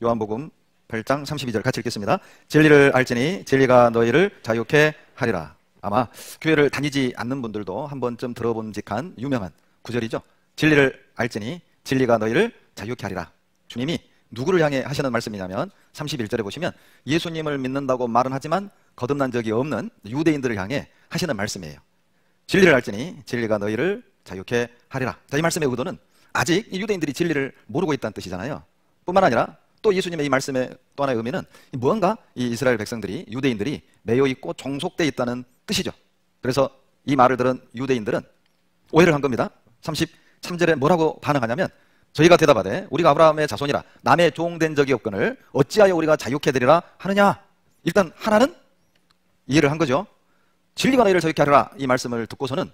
요한복음 8장 32절 같이 읽겠습니다. 진리를 알지니 진리가 너희를 자유케 하리라. 아마 교회를 다니지 않는 분들도 한 번쯤 들어본직한 유명한 구절이죠. 진리를 알지니 진리가 너희를 자유케 하리라. 주님이 누구를 향해 하시는 말씀이냐면 31절에 보시면 예수님을 믿는다고 말은 하지만 거듭난 적이 없는 유대인들을 향해 하시는 말씀이에요. 진리를 알지니 진리가 너희를 자유케 하리라. 자, 이 말씀의 의도는 아직 이 유대인들이 진리를 모르고 있다는 뜻이잖아요. 뿐만 아니라 또 예수님의 이 말씀의 또 하나의 의미는 무언가 이 이스라엘 백성들이, 유대인들이 매여 있고 종속되어 있다는 뜻이죠. 그래서 이 말을 들은 유대인들은 오해를 한 겁니다. 33절에 뭐라고 반응하냐면 저희가 대답하되 우리가 아브라함의 자손이라 남의 종된 적이 없거늘 어찌하여 우리가 자유케 되리라 하느냐. 일단 하나는 이해를 한 거죠. 진리가 너희를 자유케 하리라 이 말씀을 듣고서는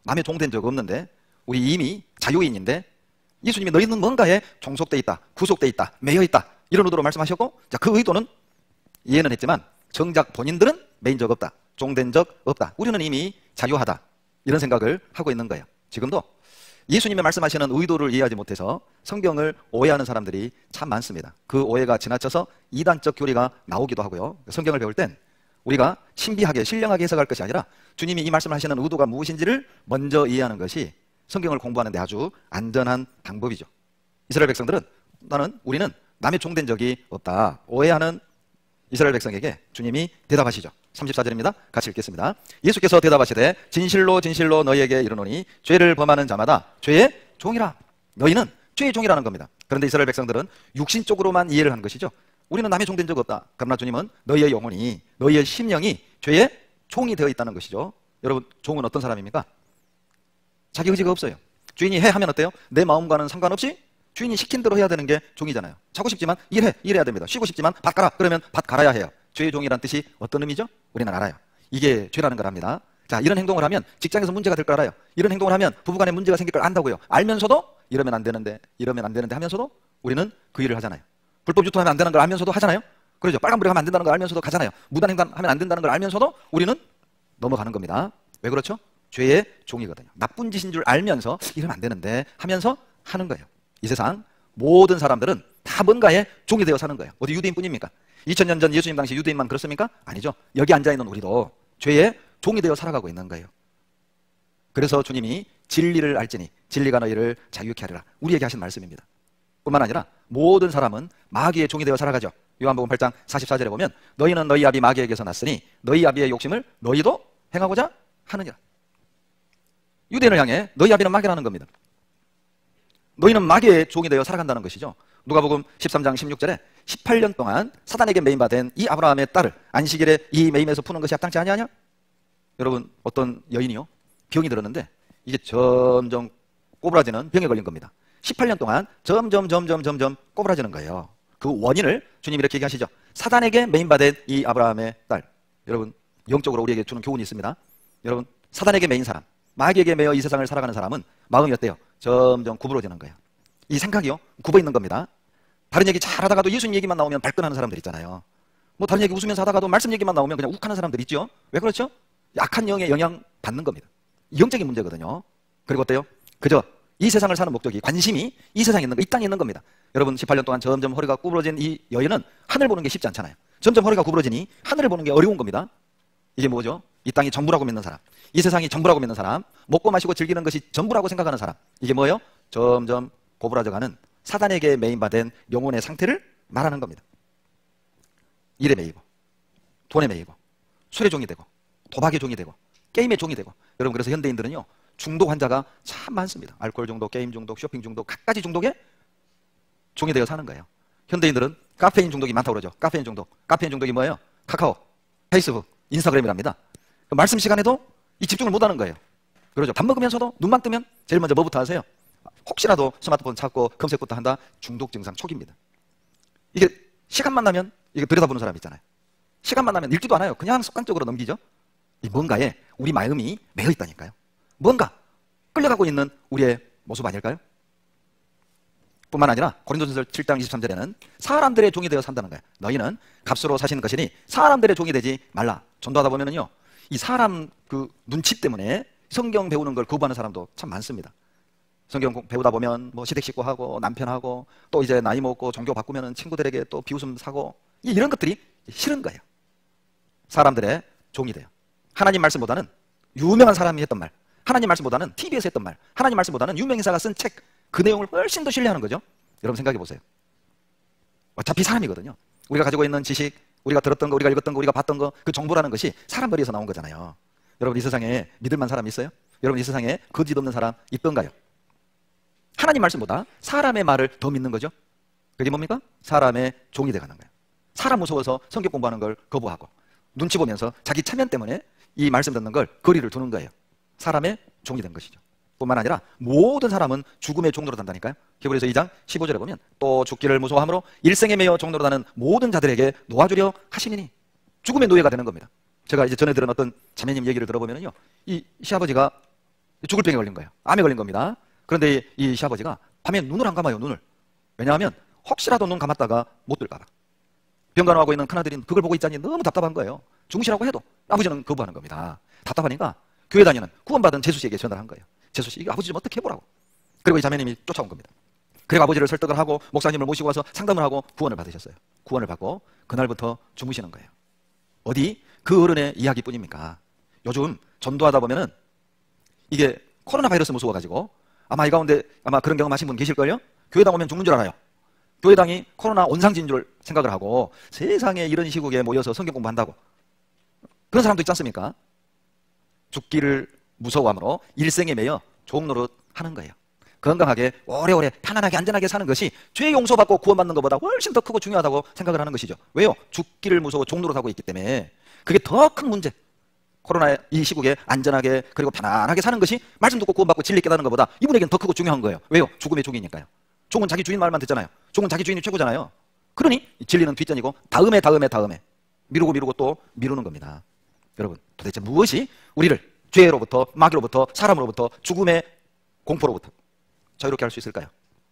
남의 종된 적 없는데 우리 이미 자유인인데 예수님이 너희는 뭔가에 종속되어 있다, 구속되어 있다, 매여 있다 이런 의도로 말씀하셨고, 자, 그 의도는 이해는 했지만 정작 본인들은 매인 적 없다, 종된 적 없다, 우리는 이미 자유하다 이런 생각을 하고 있는 거예요. 지금도 예수님의 말씀하시는 의도를 이해하지 못해서 성경을 오해하는 사람들이 참 많습니다. 그 오해가 지나쳐서 이단적 교리가 나오기도 하고요. 성경을 배울 땐 우리가 신비하게 신령하게 해석할 것이 아니라 주님이 이 말씀을 하시는 의도가 무엇인지를 먼저 이해하는 것이 성경을 공부하는 데 아주 안전한 방법이죠. 이스라엘 백성들은 우리는 남의 종된 적이 없다 오해하는 이스라엘 백성에게 주님이 대답하시죠. 34절입니다. 같이 읽겠습니다. 예수께서 대답하시되 진실로 진실로 너희에게 이르노니 죄를 범하는 자마다 죄의 종이라. 너희는 죄의 종이라는 겁니다. 그런데 이스라엘 백성들은 육신적으로만 이해를 한 것이죠. 우리는 남의 종된 적 없다. 그러나 주님은 너희의 영혼이, 너희의 심령이 죄의 종이 되어 있다는 것이죠. 여러분, 종은 어떤 사람입니까? 자기 의지가 없어요. 주인이 해 하면 어때요? 내 마음과는 상관없이 주인이 시킨 대로 해야 되는 게 종이잖아요. 자고 싶지만 일해야 됩니다. 쉬고 싶지만 밭 가라 그러면 밭 갈아야 해요. 죄의 종이란 뜻이 어떤 의미죠? 우리는 알아요. 이게 죄라는 걸 압니다. 자, 이런 행동을 하면 직장에서 문제가 될 걸 알아요. 이런 행동을 하면 부부간에 문제가 생길 걸 안다고요. 알면서도 이러면 안 되는데 하면서도 우리는 그 일을 하잖아요. 불법 유통하면 안 되는 걸 알면서도 하잖아요. 그러죠. 빨간불에 가면 안 된다는 걸 알면서도 가잖아요. 무단횡단하면 안 된다는 걸 알면서도 우리는 넘어가는 겁니다. 왜 그렇죠? 죄의 종이거든요. 나쁜 짓인 줄 알면서 이러면 안 되는데 하면서 하는 거예요. 이 세상 모든 사람들은 다 뭔가에 종이 되어 사는 거예요. 어디 유대인뿐입니까? 2000년 전 예수님 당시 유대인만 그렇습니까? 아니죠. 여기 앉아있는 우리도 죄의 종이 되어 살아가고 있는 거예요. 그래서 주님이 진리를 알지니 진리가 너희를 자유케 하리라 우리에게 하신 말씀입니다. 뿐만 아니라 모든 사람은 마귀의 종이 되어 살아가죠. 요한복음 8장 44절에 보면 너희는 너희 아비 마귀에게서 났으니 너희 아비의 욕심을 너희도 행하고자 하느니라. 유대인을 향해 너희 아비는 마귀라는 겁니다. 너희는 마귀의 종이 되어 살아간다는 것이죠. 누가복음 13장 16절에 18년 동안 사단에게 매임받은 이 아브라함의 딸을 안식일에 이 매임에서 푸는 것이 합당치 아니하냐? 여러분, 어떤 여인이요? 병이 들었는데 이게 점점 꼬부라지는 병에 걸린 겁니다. 18년 동안 점점 꼬부라지는 거예요. 그 원인을 주님이 이렇게 얘기하시죠. 사단에게 매임받은 이 아브라함의 딸. 여러분, 영적으로 우리에게 주는 교훈이 있습니다. 여러분, 사단에게 매인 사람, 마귀에게 매여 이 세상을 살아가는 사람은 마음이 어때요? 점점 구부러지는 거예요. 이 생각이요, 굽어 있는 겁니다. 다른 얘기 잘 하다가도 예수님 얘기만 나오면 발끈하는 사람들 있잖아요. 뭐 다른 얘기 웃으면서 하다가도 말씀 얘기만 나오면 그냥 욱하는 사람들 있죠. 왜 그렇죠? 약한 영의 영향 받는 겁니다. 영적인 문제거든요. 그리고 어때요? 그저 이 세상을 사는 목적이, 관심이 이 세상에 있는 거, 이 땅에 있는 겁니다. 여러분, 18년 동안 점점 허리가 구부러진 이 여인은 하늘 보는 게 쉽지 않잖아요. 점점 허리가 구부러지니 하늘을 보는 게 어려운 겁니다. 이게 뭐죠? 이 땅이 전부라고 믿는 사람, 이 세상이 전부라고 믿는 사람, 먹고 마시고 즐기는 것이 전부라고 생각하는 사람, 이게 뭐예요? 점점 고부라져가는 사단에게 매임받은 영혼의 상태를 말하는 겁니다. 일에 매이고, 돈에 매이고, 술의 종이 되고, 도박의 종이 되고, 게임의 종이 되고. 여러분, 그래서 현대인들은요, 중독 환자가 참 많습니다. 알코올 중독, 게임 중독, 쇼핑 중독, 각가지 중독에 종이 되어 사는 거예요. 현대인들은 카페인 중독이 많다고 그러죠. 카페인 중독. 카페인 중독이 뭐예요? 카카오, 페이스북, 인스타그램이랍니다. 말씀 시간에도 이 집중을 못하는 거예요. 그러죠. 밥 먹으면서도 눈만 뜨면 제일 먼저 뭐부터 하세요? 혹시라도 스마트폰 찾고 검색부터 한다. 중독 증상 초기입니다. 이게 시간만 나면 이게 들여다보는 사람 있잖아요. 시간만 나면 읽지도 않아요. 그냥 습관적으로 넘기죠. 이 뭔가에 우리 마음이 매여 있다니까요. 뭔가 끌려가고 있는 우리의 모습 아닐까요? 뿐만 아니라 고린도전서 7장 23절에는 사람들의 종이 되어 산다는 거예요. 너희는 값으로 사시는 것이니 사람들의 종이 되지 말라. 전도하다 보면은요, 이 사람 그 눈치 때문에 성경 배우는 걸 거부하는 사람도 참 많습니다. 성경 배우다 보면 뭐 시댁 식구 하고 남편하고 또 이제 나이 먹고 종교 바꾸면 친구들에게 또 비웃음 사고 이런 것들이 싫은 거예요. 사람들의 종이 돼요. 하나님 말씀보다는 유명한 사람이 했던 말, 하나님 말씀보다는 TV에서 했던 말, 하나님 말씀보다는 유명인사가 쓴 책, 그 내용을 훨씬 더 신뢰하는 거죠. 여러분 생각해 보세요. 어차피 사람이거든요. 우리가 가지고 있는 지식, 우리가 들었던 거, 우리가 읽었던 거, 우리가 봤던 거, 그 정보라는 것이 사람 머리에서 나온 거잖아요. 여러분 이 세상에 믿을만 사람 있어요? 여러분 이 세상에 거짓 없는 사람 있던가요? 하나님 말씀보다 사람의 말을 더 믿는 거죠. 그게 뭡니까? 사람의 종이 돼가는 거예요. 사람 무서워서 성경 공부하는 걸 거부하고 눈치 보면서 자기 체면 때문에 이 말씀 듣는 걸 거리를 두는 거예요. 사람의 종이 된 것이죠. 뿐만 아니라 모든 사람은 죽음의 종로로 단다니까요. 히브리서 2장 15절에 보면 또 죽기를 무서워함으로 일생에 매여 종로로 다는 모든 자들에게 놓아주려 하시니니 죽음의 노예가 되는 겁니다. 제가 이제 전에 들은 어떤 자매님 얘기를 들어보면요, 이 시아버지가 죽을 병에 걸린 거예요. 암에 걸린 겁니다. 그런데 이 시아버지가 밤에 눈을 안 감아요. 눈을. 왜냐하면 혹시라도 눈 감았다가 못 들까 봐. 병간호하고 있는 큰아들인 그걸 보고 있자니 너무 답답한 거예요. 죽으시라고 해도 아버지는 거부하는 겁니다. 답답하니까 교회 다니는 구원받은 재수 씨에게 전화를 한 거예요. 재수 씨, 이거 아버지 좀 어떻게 해보라고. 그리고 이 자매님이 쫓아온 겁니다. 그리고 아버지를 설득을 하고 목사님을 모시고 와서 상담을 하고 구원을 받으셨어요. 구원을 받고 그날부터 주무시는 거예요. 어디? 그 어른의 이야기뿐입니까? 요즘 전도하다 보면은 이게 코로나 바이러스 무서워가지고 아마 이 가운데 아마 그런 경험하신 분 계실걸요? 교회당 오면 죽는 줄 알아요. 교회당이 코로나 온상진 줄 생각을 하고 세상에 이런 시국에 모여서 성경 공부한다고. 그런 사람도 있지 않습니까? 죽기를 무서워함으로 일생에 매여 종노릇 하는 거예요. 건강하게 오래오래 편안하게 안전하게 사는 것이 죄 용서받고 구원받는 것보다 훨씬 더 크고 중요하다고 생각을 하는 것이죠. 왜요? 죽기를 무서워 종노릇하고 있기 때문에. 그게 더 큰 문제. 코로나 이 시국에 안전하게 그리고 편안하게 사는 것이 말씀 듣고 구원받고 진리 깨닫는 것보다 이분에게는 더 크고 중요한 거예요. 왜요? 죽음의 종이니까요. 종은 자기 주인 말만 듣잖아요. 종은 자기 주인이 최고잖아요. 그러니 진리는 뒷전이고 다음에 미루고 또 미루는 겁니다. 여러분 도대체 무엇이 우리를 죄로부터 마귀로부터 사람으로부터 죽음의 공포로부터 자유롭게 할 수 있을까요?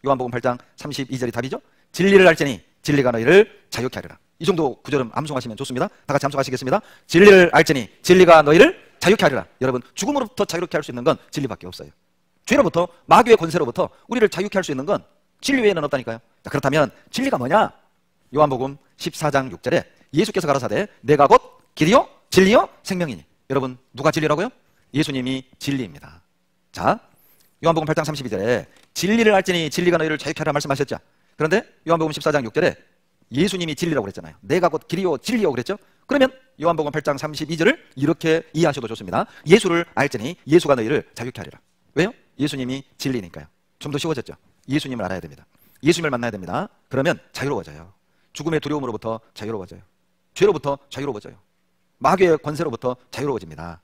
요한복음 8장 32절이 답이죠. 진리를 알지니 진리가 너희를 자유케 하리라. 이 정도 구절은 암송하시면 좋습니다. 다 같이 암송하시겠습니다. 진리를 알지니 진리가 너희를 자유케 하리라. 여러분 죽음으로부터 자유롭게 할 수 있는 건 진리밖에 없어요. 죄로부터 마귀의 권세로부터 우리를 자유케 할 수 있는 건 진리 외에는 없다니까요. 자, 그렇다면 진리가 뭐냐? 요한복음 14장 6절에 예수께서 가라사대 내가 곧 길이요 진리요 생명이니. 여러분 누가 진리라고요? 예수님이 진리입니다. 자, 요한복음 8장 32절에 진리를 알지니 진리가 너희를 자유케 하라 말씀하셨죠. 그런데 요한복음 14장 6절에 예수님이 진리라고 그랬잖아요. 내가 곧 길이요 진리요 그랬죠. 그러면 요한복음 8장 32절을 이렇게 이해하셔도 좋습니다. 예수를 알지니 예수가 너희를 자유케 하리라. 왜요? 예수님이 진리니까요. 좀 더 쉬워졌죠. 예수님을 알아야 됩니다. 예수님을 만나야 됩니다. 그러면 자유로워져요. 죽음의 두려움으로부터 자유로워져요. 죄로부터 자유로워져요. 마귀의 권세로부터 자유로워집니다.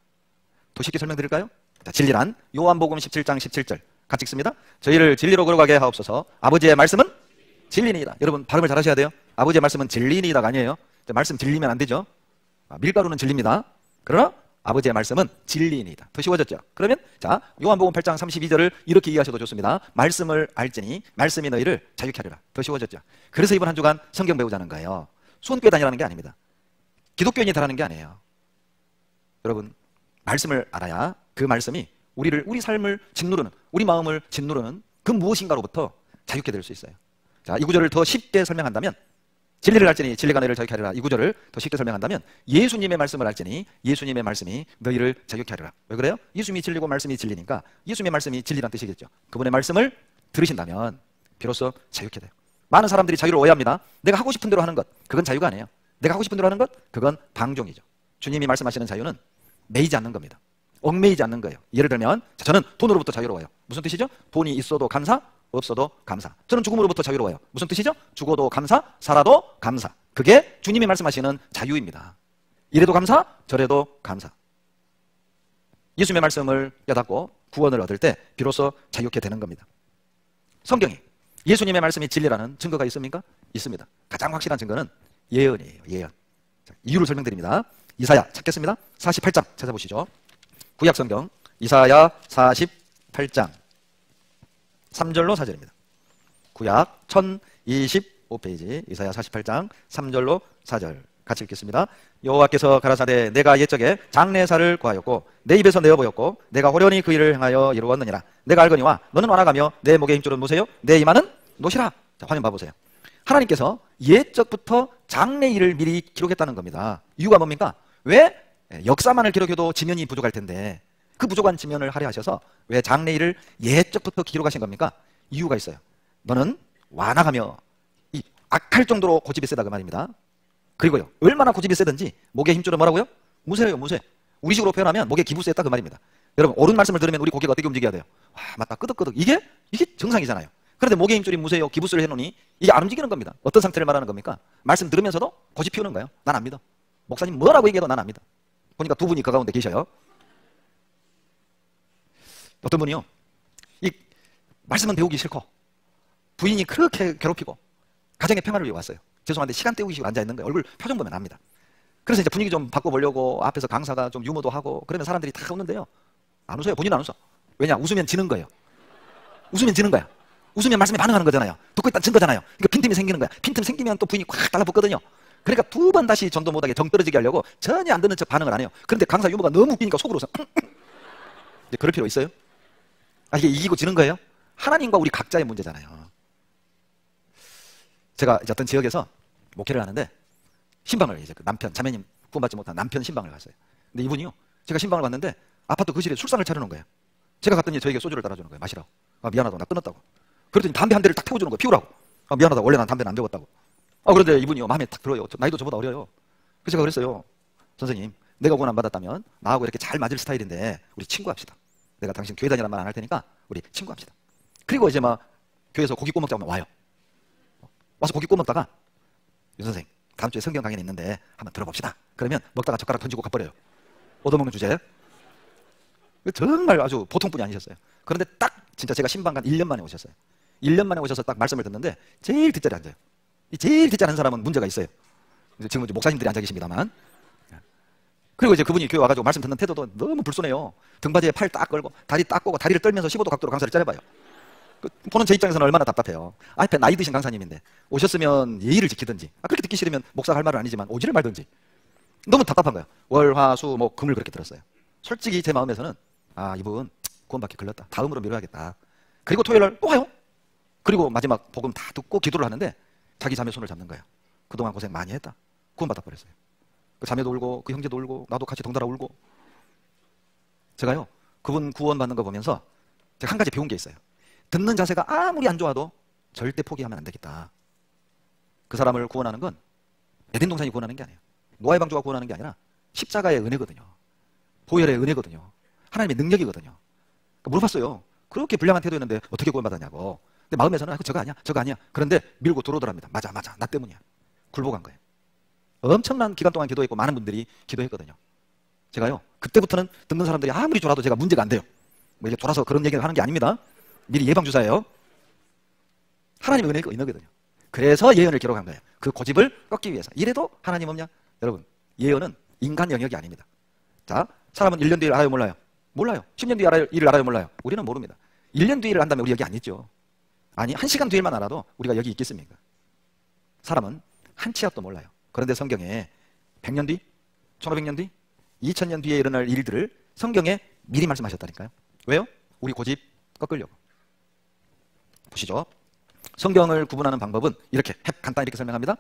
더 쉽게 설명드릴까요? 자, 진리란 요한복음 17장 17절 같이 읽습니다. 저희를 진리로 걸어가게 하옵소서. 아버지의 말씀은 진리니이다. 여러분 발음을 잘 하셔야 돼요. 아버지의 말씀은 진리니이다가 아니에요. 말씀 진리면 안 되죠. 밀가루는 진리입니다. 그러나 아버지의 말씀은 진리니이다. 더 쉬워졌죠. 그러면 자 요한복음 8장 32절을 이렇게 이해하셔도 좋습니다. 말씀을 알지니 말씀이 너희를 자유케 하리라. 더 쉬워졌죠. 그래서 이번 한 주간 성경 배우자는 거예요. 수원교회 다니라는 게 아닙니다. 기독교인이 되라는 게 아니에요. 여러분 말씀을 알아야 그 말씀이 우리 삶을 짓누르는, 우리 마음을 짓누르는 그 무엇인가로부터 자유케 될 수 있어요. 자, 이 구절을 더 쉽게 설명한다면 진리를 알지니 진리가 너희를 자유케 하리라. 이 구절을 더 쉽게 설명한다면 예수님의 말씀을 알지니 예수님의 말씀이 너희를 자유케 하리라. 왜 그래요? 예수님이 진리고 말씀이 진리니까 예수님의 말씀이 진리란 뜻이겠죠. 그분의 말씀을 들으신다면 비로소 자유케 돼요. 많은 사람들이 자유를 오해합니다. 내가 하고 싶은 대로 하는 것, 그건 자유가 아니에요. 내가 하고 싶은 대로 하는 것, 그건 방종이죠. 주님이 말씀하시는 자유는 매이지 않는 겁니다. 얽매이지 않는 거예요. 예를 들면 저는 돈으로부터 자유로워요. 무슨 뜻이죠? 돈이 있어도 감사, 없어도 감사. 저는 죽음으로부터 자유로워요. 무슨 뜻이죠? 죽어도 감사, 살아도 감사. 그게 주님이 말씀하시는 자유입니다. 이래도 감사, 저래도 감사. 예수님의 말씀을 깨닫고 구원을 얻을 때 비로소 자유케 되는 겁니다. 성경이 예수님의 말씀이 진리라는 증거가 있습니까? 있습니다. 가장 확실한 증거는 예언이에요. 예언. 자, 이유를 설명드립니다. 이사야 찾겠습니다. 48장 찾아보시죠. 구약 성경 이사야 48장 3절로 4절입니다. 구약 1025페이지 이사야 48장 3절로 4절 같이 읽겠습니다. 여호와께서 가라사대 내가 옛적에 장래사를 구하였고 내 입에서 내어 보였고 내가 호련히 그 일을 행하여 이루었느니라. 내가 알거니와 너는 완악하며 내 목의 힘줄은 무쇠요 내 이마는 노시라. 자, 화면 봐보세요. 하나님께서 옛적부터 장래 일을 미리 기록했다는 겁니다. 이유가 뭡니까? 왜 역사만을 기록해도 지면이 부족할 텐데 그 부족한 지면을 할애하셔서 왜 장래 일을 옛적부터 기록하신 겁니까? 이유가 있어요. 너는 완악하며 이 악할 정도로 고집이 세다 그 말입니다. 그리고요, 얼마나 고집이 세든지 목의 힘줄은 뭐라고요? 무쇠예요, 무쇠. 우리식으로 표현하면 목에 기부세했다 그 말입니다. 여러분, 옳은 말씀을 들으면 우리 고개가 어떻게 움직여야 돼요? 와, 맞다, 끄덕끄덕. 이게 정상이잖아요. 그런데 목의 힘줄이 무쇠요, 기부스를 해놓으니 이게 안 움직이는 겁니다. 어떤 상태를 말하는 겁니까? 말씀 들으면서도 고집 피우는 거예요. 난 안 믿어. 목사님 뭐라고 얘기해도 난 안 믿어. 보니까 두 분이 그 가운데 계셔요. 어떤 분이요, 이 말씀은 배우기 싫고 부인이 그렇게 괴롭히고 가정의 평화를 위해 왔어요. 죄송한데 시간 때우기 식으로 앉아있는 거예요. 얼굴 표정 보면 압니다. 그래서 이제 분위기 좀 바꿔보려고 앞에서 강사가 좀 유머도 하고 그러면 사람들이 다 웃는데요, 안 웃어요. 본인은 안 웃어. 왜냐? 웃으면 지는 거예요. 웃으면 지는 거야. 웃으면 말씀에 반응하는 거잖아요. 듣고 있다 진 거잖아요. 그러니까 빈틈이 생기는 거야. 빈틈 생기면 또 부인이 꽉 달라붙거든요. 그러니까 두 번 다시 전도 못하게 정 떨어지게 하려고 전혀 안 듣는 척 반응을 안 해요. 그런데 강사 유머가 너무 웃기니까 속으로 웃어. 이제 그럴 필요 있어요? 아, 이게 이기고 지는 거예요? 하나님과 우리 각자의 문제잖아요. 제가 이제 어떤 지역에서 목회를 하는데 신방을 이제 그 남편, 자매님 구원받지 못한 남편 신방을 갔어요. 근데 이분이요, 제가 신방을 갔는데 아파트 거실에 술상을 차려놓은 거예요. 제가 갔더니 저에게 소주를 따라주는 거예요. 마시라고. 아, 미안하다고, 나 끊었다고. 그랬더니 담배 한 대를 딱 태워주는 거예요. 피우라고. 아, 미안하다고, 원래 난 담배는 안 배웠다고. 아, 그런데 이분이요, 마음에 딱 들어요. 나이도 저보다 어려요. 그래서 제가 그랬어요. 선생님, 내가 구원 안 받았다면 나하고 이렇게 잘 맞을 스타일인데 우리 친구합시다. 내가 당신 교회 다니란 말 안 할 테니까 우리 친구합시다. 그리고 이제 막 교회에서 고기 구워 먹자고 와요. 와서 고기 구워 먹다가, 윤 선생, 다음 주에 성경 강연이 있는데 한번 들어봅시다. 그러면 먹다가 젓가락 던지고 가버려요. 얻어먹는 주제. 정말 아주 보통 분이 아니셨어요. 그런데 딱 진짜 제가 신방 간 1년 만에 오셨어요. 1년 만에 오셔서 딱 말씀을 듣는데 제일 뒷자리에 앉아요. 이 제일 뒷자리 앉은 사람은 문제가 있어요. 지금 이제 목사님들이 앉아 계십니다만. 그리고 이제 그분이 교회 와가지고 말씀 듣는 태도도 너무 불손해요. 등받이에 팔 딱 걸고 다리 딱 꼬고 다리를 떨면서 15도 각도로 강사를 짜려봐요. 보는 제 입장에서는 얼마나 답답해요. 앞에 나이 드신 강사님인데 오셨으면 예의를 지키든지, 그렇게 듣기 싫으면 목사가 할 말은 아니지만 오지를 말든지. 너무 답답한 거예요. 월, 화, 수, 목, 금을 그렇게 들었어요. 솔직히 제 마음에서는 아, 이분 구원받기 걸렸다. 다음으로 미뤄야겠다. 그리고 토요일날 또 와요. 그리고 마지막 복음 다 듣고 기도를 하는데 자기 자매 손을 잡는 거예요. 그동안 고생 많이 했다. 구원받아 버렸어요. 그 자매도 울고 그 형제도 울고 나도 같이 덩달아 울고. 제가요, 그분 구원받는 거 보면서 제가 한 가지 배운 게 있어요. 듣는 자세가 아무리 안 좋아도 절대 포기하면 안 되겠다. 그 사람을 구원하는 건 에덴 동산이 구원하는 게 아니에요. 노아의 방주가 구원하는 게 아니라 십자가의 은혜거든요. 보혈의 은혜거든요. 하나님의 능력이거든요. 그러니까 물어봤어요. 그렇게 불량한 태도였는데 어떻게 구원받았냐고. 근데 마음에서는 저거 아니야, 저거 아니야. 그런데 밀고 들어오더랍니다. 맞아, 나 때문이야. 굴복한 거예요. 엄청난 기간 동안 기도했고 많은 분들이 기도했거든요. 제가요, 그때부터는 듣는 사람들이 아무리 졸아도 제가 문제가 안 돼요. 뭐 이게 졸아서 그런 얘기를 하는 게 아닙니다. 미리 예방주사예요. 하나님의 은혜가 있거든요. 그래서 예언을 기록한 거예요. 그 고집을 꺾기 위해서. 이래도 하나님 없냐? 여러분, 예언은 인간 영역이 아닙니다. 자, 사람은 1년 뒤를 알아요, 몰라요? 몰라요. 10년 뒤에 일을 알아요, 몰라요? 우리는 모릅니다. 1년 뒤를 안다면 우리 여기 안 있죠. 아니, 1시간 뒤일만 알아도 우리가 여기 있겠습니까? 사람은 한 치 앞도 몰라요. 그런데 성경에 100년 뒤, 1500년 뒤, 2000년 뒤에 일어날 일들을 성경에 미리 말씀하셨다니까요. 왜요? 우리 고집 꺾으려고. 보시죠. 성경을 구분하는 방법은 이렇게 간단히 이렇게 설명합니다.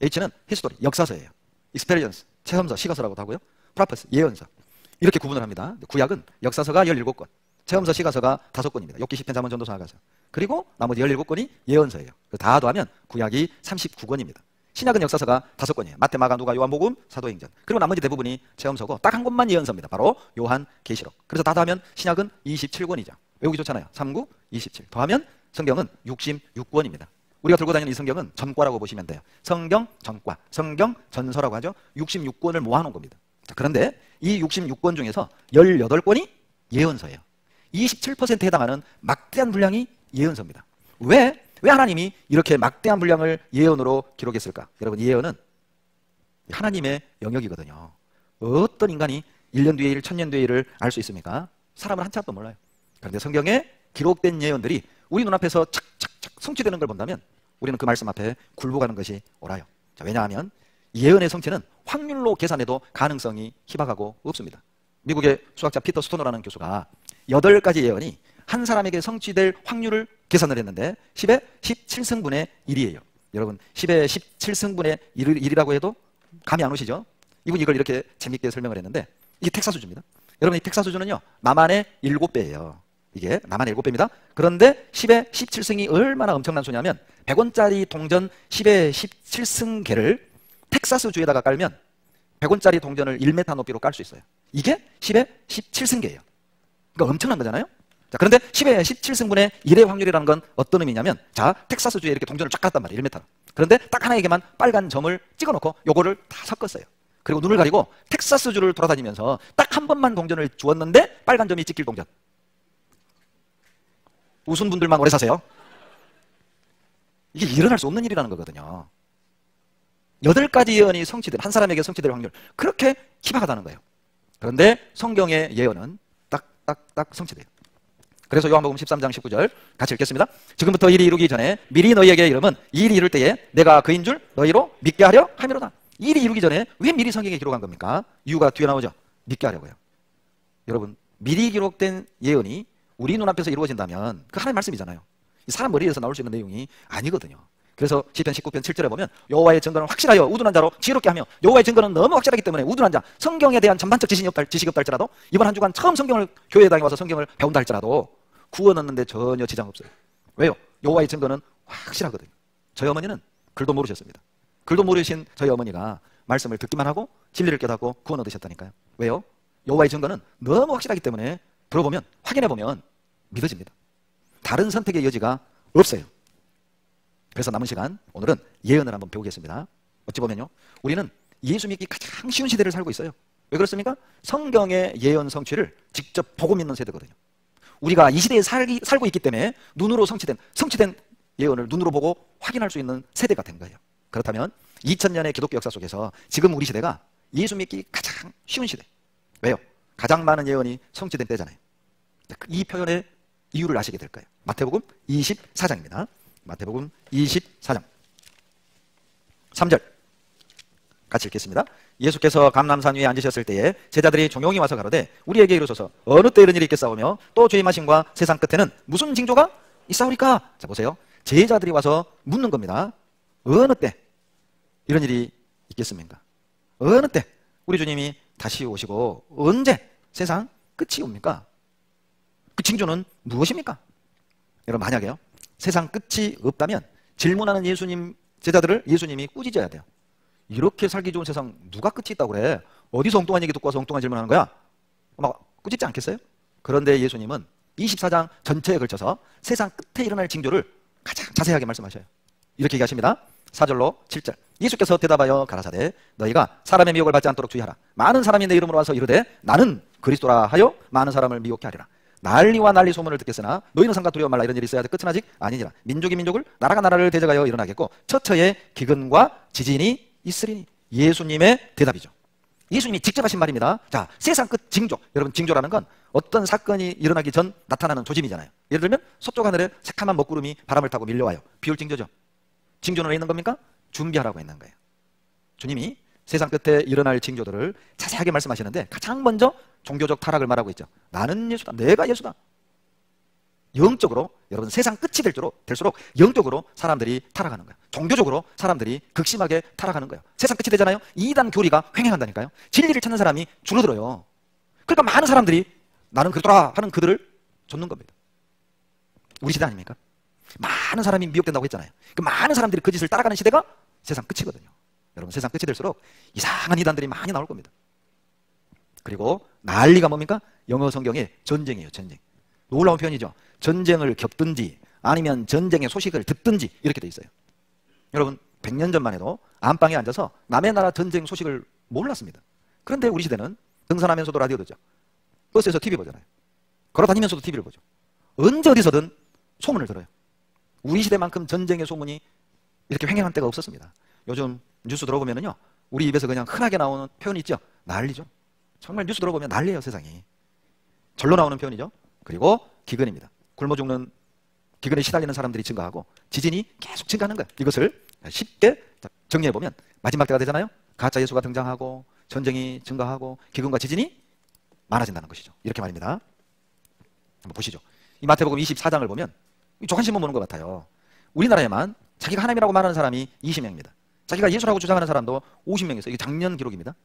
H는 히스토리, 역사서예요. 익스페리언스, 체험서, 시가서라고도 하고요. 프로페스, 예언서. 이렇게 구분을 합니다. 구약은 역사서가 17권, 체험서, 시가서가 5권입니다. 욥기, 시편, 잠언, 전도서, 하가서. 그리고 나머지 17권이 예언서예요. 다 더하면 구약이 39권입니다. 신약은 역사서가 5권이에요. 마태, 마가, 누가, 요한복음, 사도행전. 그리고 나머지 대부분이 체험서고 딱 한 권만 예언서입니다. 바로 요한계시록. 그래서 다 더하면 신약은 27권이죠. 외우기 좋잖아요. 39, 27. 더하면 성경은 66권입니다. 우리가 들고 다니는 이 성경은 전과라고 보시면 돼요. 성경 전과, 성경 전서라고 하죠. 66권을 모아놓은 겁니다. 자, 그런데 이 66권 중에서 18권이 예언서예요. 27%에 해당하는 막대한 분량이 예언서입니다. 왜 하나님이 이렇게 막대한 분량을 예언으로 기록했을까? 여러분, 예언은 하나님의 영역이거든요. 어떤 인간이 1년 뒤의 일, 1000년 뒤의 일을 알 수 있습니까? 사람은 한 치 앞도 몰라요. 그런데 성경에 기록된 예언들이 우리 눈앞에서 착착착 성취되는 걸 본다면 우리는 그 말씀 앞에 굴복하는 것이 옳아요. 자, 왜냐하면 예언의 성취는 확률로 계산해도 가능성이 희박하고 없습니다. 미국의 수학자 피터 스토너라는 교수가 8가지 예언이 한 사람에게 성취될 확률을 계산을 했는데 10의 17승분의 1이에요. 여러분 10의 17승분의 1이라고 해도 감이 안 오시죠? 이분이 이걸 이렇게 재밌게 설명을 했는데 이게 텍사스주입니다. 여러분 이 텍사스주는요 남한의 7배예요. 이게 남한의 7배입니다. 그런데 10의 17승이 얼마나 엄청난 수냐면 100원짜리 동전 10의 17승계를 텍사스주에다가 깔면 100원짜리 동전을 1m 높이로 깔 수 있어요. 이게 10의 17승계예요. 그러니까 엄청난 거잖아요. 자, 그런데 10의 17승분의 1의 확률이라는 건 어떤 의미냐면 자, 텍사스주에 이렇게 동전을 쫙 깔았단 말이에요. 1m. 그런데 딱 하나에게만 빨간 점을 찍어놓고 요거를 다 섞었어요. 그리고 눈을 가리고 텍사스주를 돌아다니면서 딱 한 번만 동전을 주었는데 빨간 점이 찍힐 동전. 웃은 분들만 오래 사세요. 이게 일어날 수 없는 일이라는 거거든요. 8가지 예언이 성취된 한 사람에게 성취될 확률 그렇게 희박하다는 거예요. 그런데 성경의 예언은 딱 성취돼요. 그래서 요한복음 13장 19절 같이 읽겠습니다. 지금부터 일이 이루기 전에 미리 너희에게 이름은 이 일이 이룰 때에 내가 그인 줄 너희로 믿게 하려 함이로다. 일이 이루기 전에 왜 미리 성경에 기록한 겁니까? 이유가 뒤에 나오죠. 믿게 하려고요. 여러분 미리 기록된 예언이 우리 눈앞에서 이루어진다면 그 하나님의 말씀이잖아요. 사람 머리에서 나올 수 있는 내용이 아니거든요. 그래서 시편 19편 7절에 보면 여호와의 증거는 확실하여 우둔한 자로 지혜롭게 하며 여호와의 증거는 너무 확실하기 때문에 우둔한 자 성경에 대한 전반적 지식이 없다 할지라도 이번 한 주간 처음 성경을 교회에 다녀와서 성경을 배운다 할지라도 구원 얻는데 전혀 지장 없어요. 왜요? 여호와의 증거는 확실하거든요. 저희 어머니는 글도 모르셨습니다. 글도 모르신 저희 어머니가 말씀을 듣기만 하고 진리를 깨닫고 구원 얻으셨다니까요. 왜요? 여호와의 증거는 너무 확실하기 때문에 들어보면 확인해보면 믿어집니다. 다른 선택의 여지가 없어요. 그래서 남은 시간 오늘은 예언을 한번 배우겠습니다. 어찌 보면요 우리는 예수 믿기 가장 쉬운 시대를 살고 있어요. 왜 그렇습니까? 성경의 예언 성취를 직접 보고 믿는 세대거든요. 우리가 이 시대에 살고 있기 때문에 눈으로 성취된 예언을 눈으로 보고 확인할 수 있는 세대가 된 거예요. 그렇다면 2000년의 기독교 역사 속에서 지금 우리 시대가 예수 믿기 가장 쉬운 시대. 왜요? 가장 많은 예언이 성취된 때잖아요. 이 표현의 이유를 아시게 될 거예요. 마태복음 24장입니다. 마태복음 24장 3절 같이 읽겠습니다. 예수께서 감람산 위에 앉으셨을 때에 제자들이 조용히 와서 가로되 우리에게 이르소서 어느 때 이런 일이 있겠사오며 또 주임하심과 세상 끝에는 무슨 징조가 있사오리까? 자 보세요. 제자들이 와서 묻는 겁니다. 어느 때 이런 일이 있겠습니까? 어느 때 우리 주님이 다시 오시고 언제 세상 끝이 옵니까? 그 징조는 무엇입니까? 여러분 만약에요 세상 끝이 없다면 질문하는 제자들을 예수님이 꾸짖어야 돼요. 이렇게 살기 좋은 세상 누가 끝이 있다고 그래? 어디서 엉뚱한 얘기 듣고 와서 엉뚱한 질문하는 거야? 막 꾸짖지 않겠어요? 그런데 예수님은 24장 전체에 걸쳐서 세상 끝에 일어날 징조를 가장 자세하게 말씀하셔요. 이렇게 얘기하십니다. 4절로 7절 예수께서 대답하여 가라사대 너희가 사람의 미혹을 받지 않도록 주의하라. 많은 사람이 내 이름으로 와서 이르되 나는 그리스도라 하여 많은 사람을 미혹해 하리라. 난리와 난리 소문을 듣겠으나 너희는 상가 두려워 말라. 이런 일이 있어야 돼. 끝은 아직 아니니라. 민족이 민족을 나라가 나라를 대적하여 일어나겠고 처처에 기근과 지진이 있으리니. 예수님의 대답이죠. 예수님이 직접 하신 말입니다. 자, 세상 끝 징조. 여러분 징조라는 건 어떤 사건이 일어나기 전 나타나는 조짐이잖아요. 예를 들면 서쪽 하늘에 새카만 먹구름이 바람을 타고 밀려와요. 비올 징조죠. 징조는 왜 있는 겁니까? 준비하라고 있는 거예요. 주님이 세상 끝에 일어날 징조들을 자세하게 말씀하시는데 가장 먼저 종교적 타락을 말하고 있죠. 나는 예수다. 내가 예수다. 영적으로 여러분 세상 끝이 될수록 영적으로 사람들이 타락하는 거예요. 종교적으로 사람들이 극심하게 타락하는 거예요. 세상 끝이 되잖아요. 이단 교리가 횡행한다니까요. 진리를 찾는 사람이 줄어들어요. 그러니까 많은 사람들이 나는 그리스도라 하는 그들을 좇는 겁니다. 우리 시대 아닙니까? 많은 사람이 미혹된다고 했잖아요. 그 많은 사람들이 그 짓을 따라가는 시대가 세상 끝이거든요. 여러분 세상 끝이 될수록 이상한 이단들이 많이 나올 겁니다. 그리고 난리가 뭡니까? 영어 성경에 전쟁이에요. 전쟁. 놀라운 표현이죠. 전쟁을 겪든지 아니면 전쟁의 소식을 듣든지 이렇게 돼 있어요. 여러분 100년 전만 해도 안방에 앉아서 남의 나라 전쟁 소식을 몰랐습니다. 그런데 우리 시대는 등산하면서도 라디오 듣죠. 버스에서 TV 보잖아요. 걸어다니면서도 TV를 보죠. 언제 어디서든 소문을 들어요. 우리 시대만큼 전쟁의 소문이 이렇게 횡행한 때가 없었습니다. 요즘 뉴스 들어보면은요 우리 입에서 그냥 흔하게 나오는 표현이 있죠. 난리죠. 정말 뉴스 들어보면 난리예요. 세상이. 절로 나오는 표현이죠. 그리고 기근입니다. 굶어 죽는 기근에 시달리는 사람들이 증가하고 지진이 계속 증가하는 거예요. 이것을 쉽게 정리해보면 마지막 때가 되잖아요. 가짜 예수가 등장하고 전쟁이 증가하고 기근과 지진이 많아진다는 것이죠. 이렇게 말입니다. 한번 보시죠. 이 마태복음 24장을 보면 조간신문 보는 것 같아요. 우리나라에만 자기가 하나님이라고 말하는 사람이 20명입니다. 자기가 예수라고 주장하는 사람도 50명 있어요. 이게 작년 기록입니다.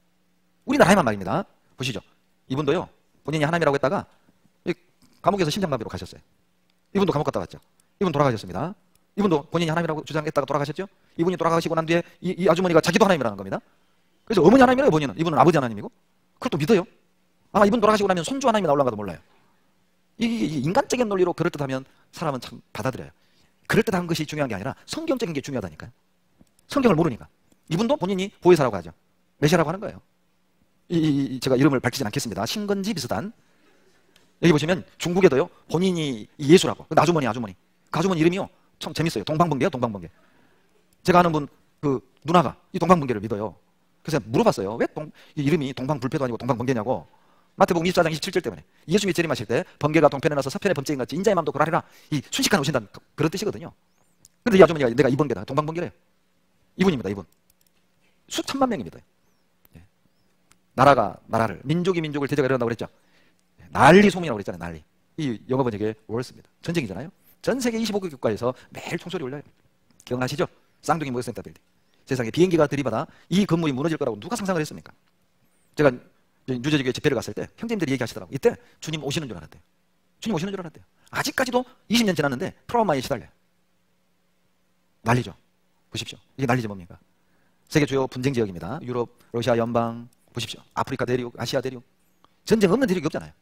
우리나라에만 말입니다. 보시죠. 이분도요, 본인이 하나님이라고 했다가 감옥에서 심장마비로 가셨어요. 이분도 감옥 갔다 왔죠. 이분 돌아가셨습니다. 이분도 본인이 하나님이라고 주장했다가 돌아가셨죠. 이분이 돌아가시고 난 뒤에 이 아주머니가 자기도 하나님이라는 겁니다. 그래서 어머니 하나님이래요, 본인은. 이분은 아버지 하나님이고. 그걸 또 믿어요. 아마 이분 돌아가시고 나면 손주 하나님이 나올란가도 몰라요. 이 인간적인 논리로 그럴듯하면 사람은 참 받아들여요. 그럴듯한 것이 중요한 게 아니라 성경적인 게 중요하다니까요. 성경을 모르니까. 이분도 본인이 보혜사라고 하죠. 메시아라고 하는 거예요. 제가 이름을 밝히진 않겠습니다. 신건지 비슷한. 여기 보시면 중국에도요, 본인이 예수라고. 아주머니. 그 아주머니 이름이요, 참 재밌어요. 동방번개요, 동방번개. 제가 아는 분, 그 누나가 이 동방번개를 믿어요. 그래서 물어봤어요. 왜 이 이름이 동방불패도 아니고 동방번개냐고. 마태복음 24장 27절 때문에 예수님이 재림하실 때 번개가 동편에 나서 서편에 범죄인 같이 인자의 마음도 그러하리라. 이 순식간에 오신다는 그런 뜻이거든요. 그런데 이 아주머니가 내가 이번개다, 동방번개래요. 이분입니다, 이분. 수천만 명입니다. 나라가 나라를, 민족이 민족을 대적하려 한다고 그랬죠. 난리 소문이라고 그랬잖아요, 난리. 이 영어 번역의 월스입니다. 전쟁이잖아요. 전 세계 25개 국가에서 매일 총소리 울려요. 기억나시죠? 쌍둥이 모여센터 빌딩. 세상에 비행기가 들이받아 이 건물이 무너질 거라고 누가 상상을 했습니까? 제가 뉴저지교회 집회를 갔을 때 형제님들이 얘기하시더라고요. 이때 주님 오시는 줄 알았대요. 주님 오시는 줄 알았대요. 아직까지도 20년 지났는데 트라우마에 시달려요. 난리죠. 보십시오. 이게 난리지 뭡니까? 세계 주요 분쟁 지역입니다. 유럽, 러시아 연방, 보십시오. 아프리카 대륙, 아시아 대륙. 전쟁 없는 대륙이 없잖아요.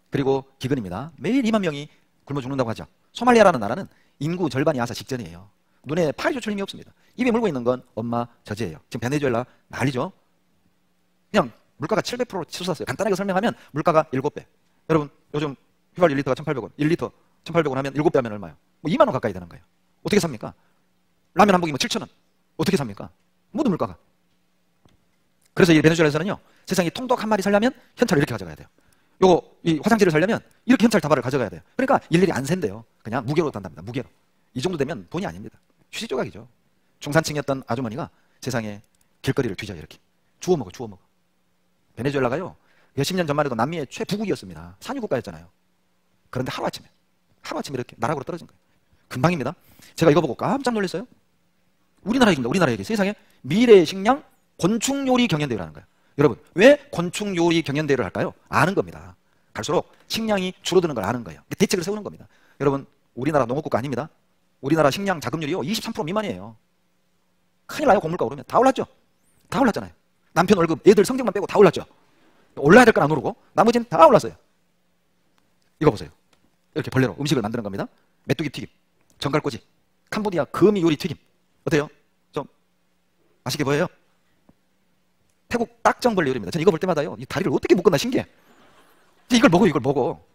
그리고 기근입니다. 매일 2만 명이 굶어 죽는다고 하죠. 소말리아라는 나라는 인구 절반이 아사 직전이에요. 눈에 파리 조출 힘이 없습니다. 입에 물고 있는 건 엄마 젖이에요. 지금 베네수엘라 난리죠. 그냥 물가가 700% 치솟았어요. 간단하게 설명하면 물가가 7배. 여러분 요즘 휘발 1리터가 1,800원, 1리터 1,800원 하면 7배 하면 얼마요? 뭐 2만 원 가까이 되는 거예요. 어떻게 삽니까? 라면 한 봉이면 7,000원. 어떻게 삽니까? 모두 물가가. 그래서 이 베네수엘라에서는요, 세상에 통독 한 마리 살려면 현찰을 이렇게 가져가야 돼요. 요거 이 화장지를 살려면 이렇게 현찰 다발을 가져가야 돼요. 그러니까 일일이 안 샌대요. 그냥 무게로 단답니다. 무게로. 이 정도 되면 돈이 아닙니다. 휴지 조각이죠. 중산층이었던 아주머니가 세상에 길거리를 뒤져요. 이렇게 주워 먹어. 베네수엘라가요, 몇십 년 전만 해도 남미의 최부국이었습니다. 산유국가였잖아요. 그런데 하루아침에 이렇게 나락으로 떨어진 거예요. 금방입니다. 제가 이거 보고 깜짝 놀랐어요. 우리나라 얘기입니다. 우리나라 얘기. 세상에 미래의 식량 곤충요리 경연대회라는 거예요. 여러분, 왜 곤충요리 경연대회를 할까요? 아는 겁니다. 갈수록 식량이 줄어드는 걸 아는 거예요. 대책을 세우는 겁니다. 여러분, 우리나라 농업국가 아닙니다. 우리나라 식량 자급률이요 23% 미만이에요. 큰일 나요. 곡물가 오르면. 다 올랐죠. 다 올랐잖아요. 남편 월급, 애들 성적만 빼고 다 올랐죠. 올라야 될 건 안 오르고 나머지는 다 올랐어요. 이거 보세요. 이렇게 벌레로 음식을 만드는 겁니다. 메뚜기 튀김, 전갈꼬지, 캄보디아 거미 요리 튀김. 어때요? 좀 맛있게 보여요? 태국 딱정벌레 요리입니다. 저는 이거 볼 때마다요, 이 다리를 어떻게 묶었나 신기해. 이걸 먹어.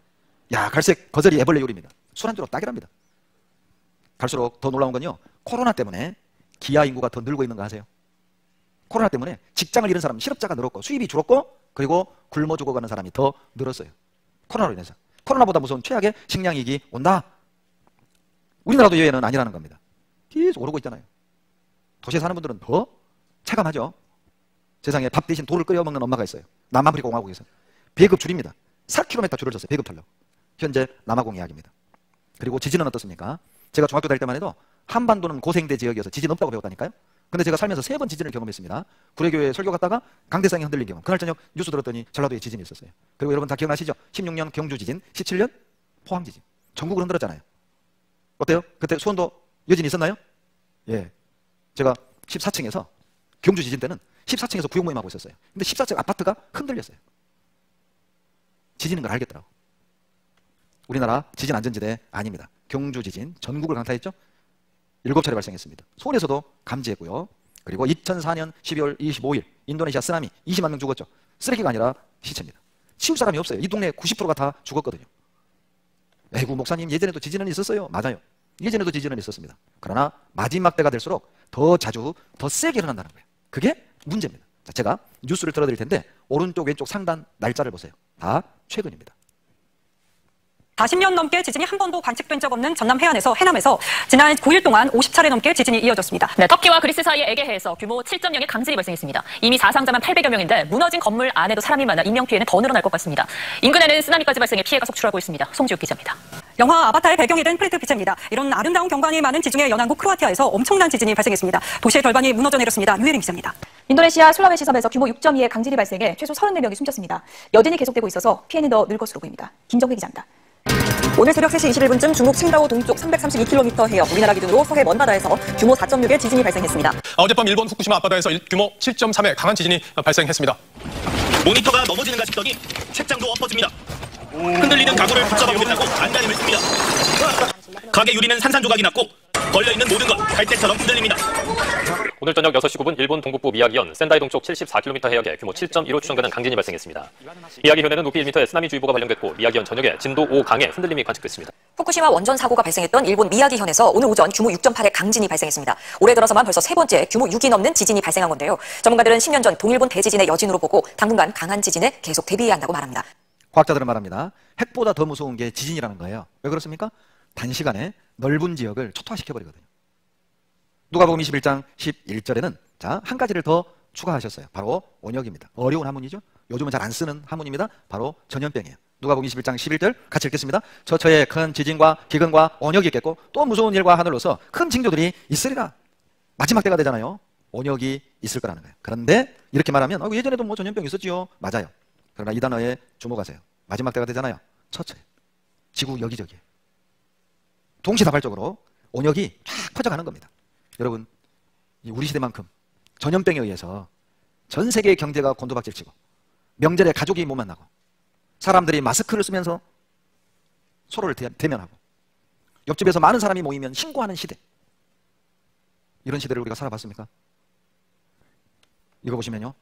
야, 갈색 거저리 애벌레 요리입니다. 술안주로 딱이랍니다. 갈수록 더 놀라운 건요, 코로나 때문에 기아 인구가 더 늘고 있는 거 아세요? 코로나 때문에 직장을 잃은 사람, 실업자가 늘었고 수입이 줄었고, 그리고 굶어 죽어가는 사람이 더 늘었어요. 코로나로 인해서. 코로나보다 무서운 최악의 식량위기 온다. 우리나라도 예외는 아니라는 겁니다. 계속 오르고 있잖아요. 도시에 사는 분들은 더 체감하죠. 세상에 밥 대신 돌을 끓여 먹는 엄마가 있어요. 남아프리카 공화국에서. 배급 줄입니다. 4km 줄을 섰어요. 배급 털려고. 현재 남아공 이야기입니다. 그리고 지진은 어떻습니까? 제가 중학교 다닐 때만 해도 한반도는 고생대 지역이어서 지진 없다고 배웠다니까요. 근데 제가 살면서 3번 지진을 경험했습니다. 구례교회 설교 갔다가 강대상이 흔들린 경험. 그날 저녁 뉴스 들었더니 전라도에 지진이 있었어요. 그리고 여러분 다 기억나시죠? 16년 경주 지진, 17년 포항 지진. 전국을 흔들었잖아요. 어때요? 그때 수원도 여진이 있었나요? 예. 제가 14층에서 경주 지진 때는 14층에서 구역 모임하고 있었어요. 근데 14층 아파트가 흔들렸어요. 지진인 걸 알겠더라고. 우리나라 지진 안전지대 아닙니다. 경주 지진 전국을 강타했죠. 7차례 발생했습니다. 수원에서도 감지했고요. 그리고 2004년 12월 25일 인도네시아 쓰나미 20만 명 죽었죠. 쓰레기가 아니라 시체입니다. 치울 사람이 없어요. 이 동네 90%가 다 죽었거든요. 에이구 목사님, 예전에도 지진은 있었어요. 맞아요. 예전에도 지진은 있었습니다. 그러나 마지막 때가 될수록 더 자주 더 세게 일어난다는 거예요. 그게 문제입니다. 자, 제가 뉴스를 들어드릴 텐데 오른쪽 왼쪽 상단 날짜를 보세요. 다 최근입니다. 40년 넘게 지진이 한 번도 관측된 적 없는 전남 해안에서 해남에서 지난 9일 동안 50차례 넘게 지진이 이어졌습니다. 네, 터키와 그리스 사이의 에게해에서 규모 7.0의 강진이 발생했습니다. 이미 사상자만 800여 명인데 무너진 건물 안에도 사람이 많아 인명피해는 더 늘어날 것 같습니다. 인근에는 쓰나미까지 발생해 피해가 속출하고 있습니다. 송지욱 기자입니다. 영화 아바타의 배경이 된 프레트 피체입니다. 이런 아름다운 경관이 많은 지중해 연안국 크로아티아에서 엄청난 지진이 발생했습니다. 도시의 절반이 무너져 내렸습니다. 유혜림 기자입니다. 인도네시아 술라웨시 섬에서 규모 6.2의 강진이 발생해 최소 34명이 숨졌습니다. 여진이 계속되고 있어서 피해는 더 늘 것으로 보입니다. 김정회 기자입니다. 오늘 새벽 3시 21분쯤 중국 칭다오 동쪽 332km 해역 우리나라 기준으로 서해 먼바다에서 규모 4.6의 지진이 발생했습니다. 어젯밤 일본 후쿠시마 앞바다에서 규모 7.3의 강한 지진이 발생했습니다. 모니터가 넘어지는가 싶더니 책장도 엎어집니다. 흔들리는 가구를 붙잡아 보겠다고 안간힘을 씁니다. 가게 유리는 산산조각이 났고 걸려있는 모든 것 갈대처럼 흔들립니다. 오늘 저녁 6시 9분 일본 동북부 미야기현 센다이 동쪽 74km 해역에 규모 7.1로 추정되는 강진이 발생했습니다. 미야기현에는 높이 1m의 쓰나미주의보가 발령됐고 미야기현 전역에 진도 5강의 흔들림이 관측됐습니다. 후쿠시마 원전 사고가 발생했던 일본 미야기현에서 오늘 오전 규모 6.8의 강진이 발생했습니다. 올해 들어서만 벌써 세 번째 규모 6이 넘는 지진이 발생한 건데요. 전문가들은 10년 전 동일본 대지진의 여진으로 보고 당분간 강한 지진에 계속 대비해야 한다고 말합니다. 과학자들은 말합니다. 핵보다 더 무서운 게 지진이라는 거예요. 왜 그렇습니까? 단시간에 넓은 지역을 초토화시켜버리거든요. 누가복음 21장 11절에는 자, 한 가지를 더 추가하셨어요. 바로 온역입니다. 어려운 한문이죠. 요즘은 잘 안 쓰는 한문입니다. 바로 전염병이에요. 누가복음 21장 11절 같이 읽겠습니다. 저처에 큰 지진과 기근과 온역이 있겠고 또 무서운 일과 하늘로서 큰 징조들이 있으리라. 마지막 때가 되잖아요. 온역이 있을 거라는 거예요. 그런데 이렇게 말하면 예전에도 뭐 전염병 있었지요. 맞아요. 그러나 이 단어에 주목하세요. 마지막 때가 되잖아요. 처처에. 지구 여기저기에. 동시다발적으로 온역이 쫙 퍼져가는 겁니다. 여러분, 우리 시대만큼 전염병에 의해서 전 세계의 경제가 곤두박질치고 명절에 가족이 못 만나고 사람들이 마스크를 쓰면서 서로를 대면하고 옆집에서 많은 사람이 모이면 신고하는 시대. 이런 시대를 우리가 살아봤습니까? 이거 보시면요.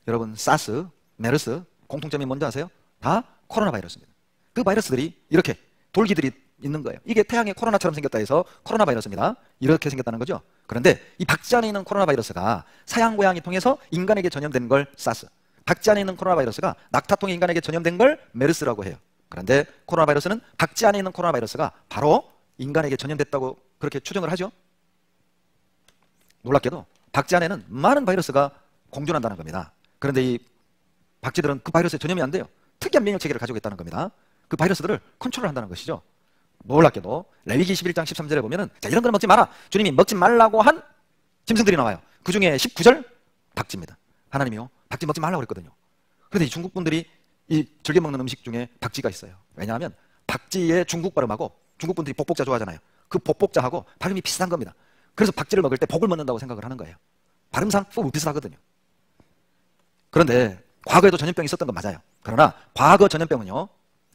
여러분, 사스, 메르스 공통점이 뭔지 아세요? 다 코로나 바이러스입니다. 그 바이러스들이 이렇게 돌기들이 있는 거예요. 이게 태양의 코로나처럼 생겼다 해서 코로나 바이러스입니다. 이렇게 생겼다는 거죠. 그런데 이 박쥐 안에 있는 코로나 바이러스가 사양 고양이 통해서 인간에게 전염된 걸 사스, 박쥐 안에 있는 코로나 바이러스가 낙타 통해 인간에게 전염된 걸 메르스라고 해요. 그런데 코로나 바이러스는 박쥐 안에 있는 코로나 바이러스가 바로 인간에게 전염됐다고 그렇게 추정을 하죠. 놀랍게도 박쥐 안에는 많은 바이러스가 공존한다는 겁니다. 그런데 이 박쥐들은 그 바이러스에 전염이 안 돼요. 특이한免疫체계를 가지고 있다는 겁니다. 그 바이러스들을 컨트롤한다는 것이죠. 놀랍게도 레위기 11장 13절에 보면은 자, 이런 걸 먹지 마라. 주님이 먹지 말라고 한 짐승들이 나와요. 그 중에 19절 박쥐입니다. 하나님이요, 박쥐 먹지 말라고 그랬거든요. 그런데 이 중국 분들이 이 즐겨 먹는 음식 중에 박쥐가 있어요. 왜냐하면 박쥐의 중국 발음하고 중국 분들이 복복자 좋아하잖아요. 그 복복자하고 발음이 비슷한 겁니다. 그래서 박쥐를 먹을 때 복을 먹는다고 생각을 하는 거예요. 발음상 비슷하거든요. 그런데 과거에도 전염병이 있었던 건 맞아요. 그러나 과거 전염병은요,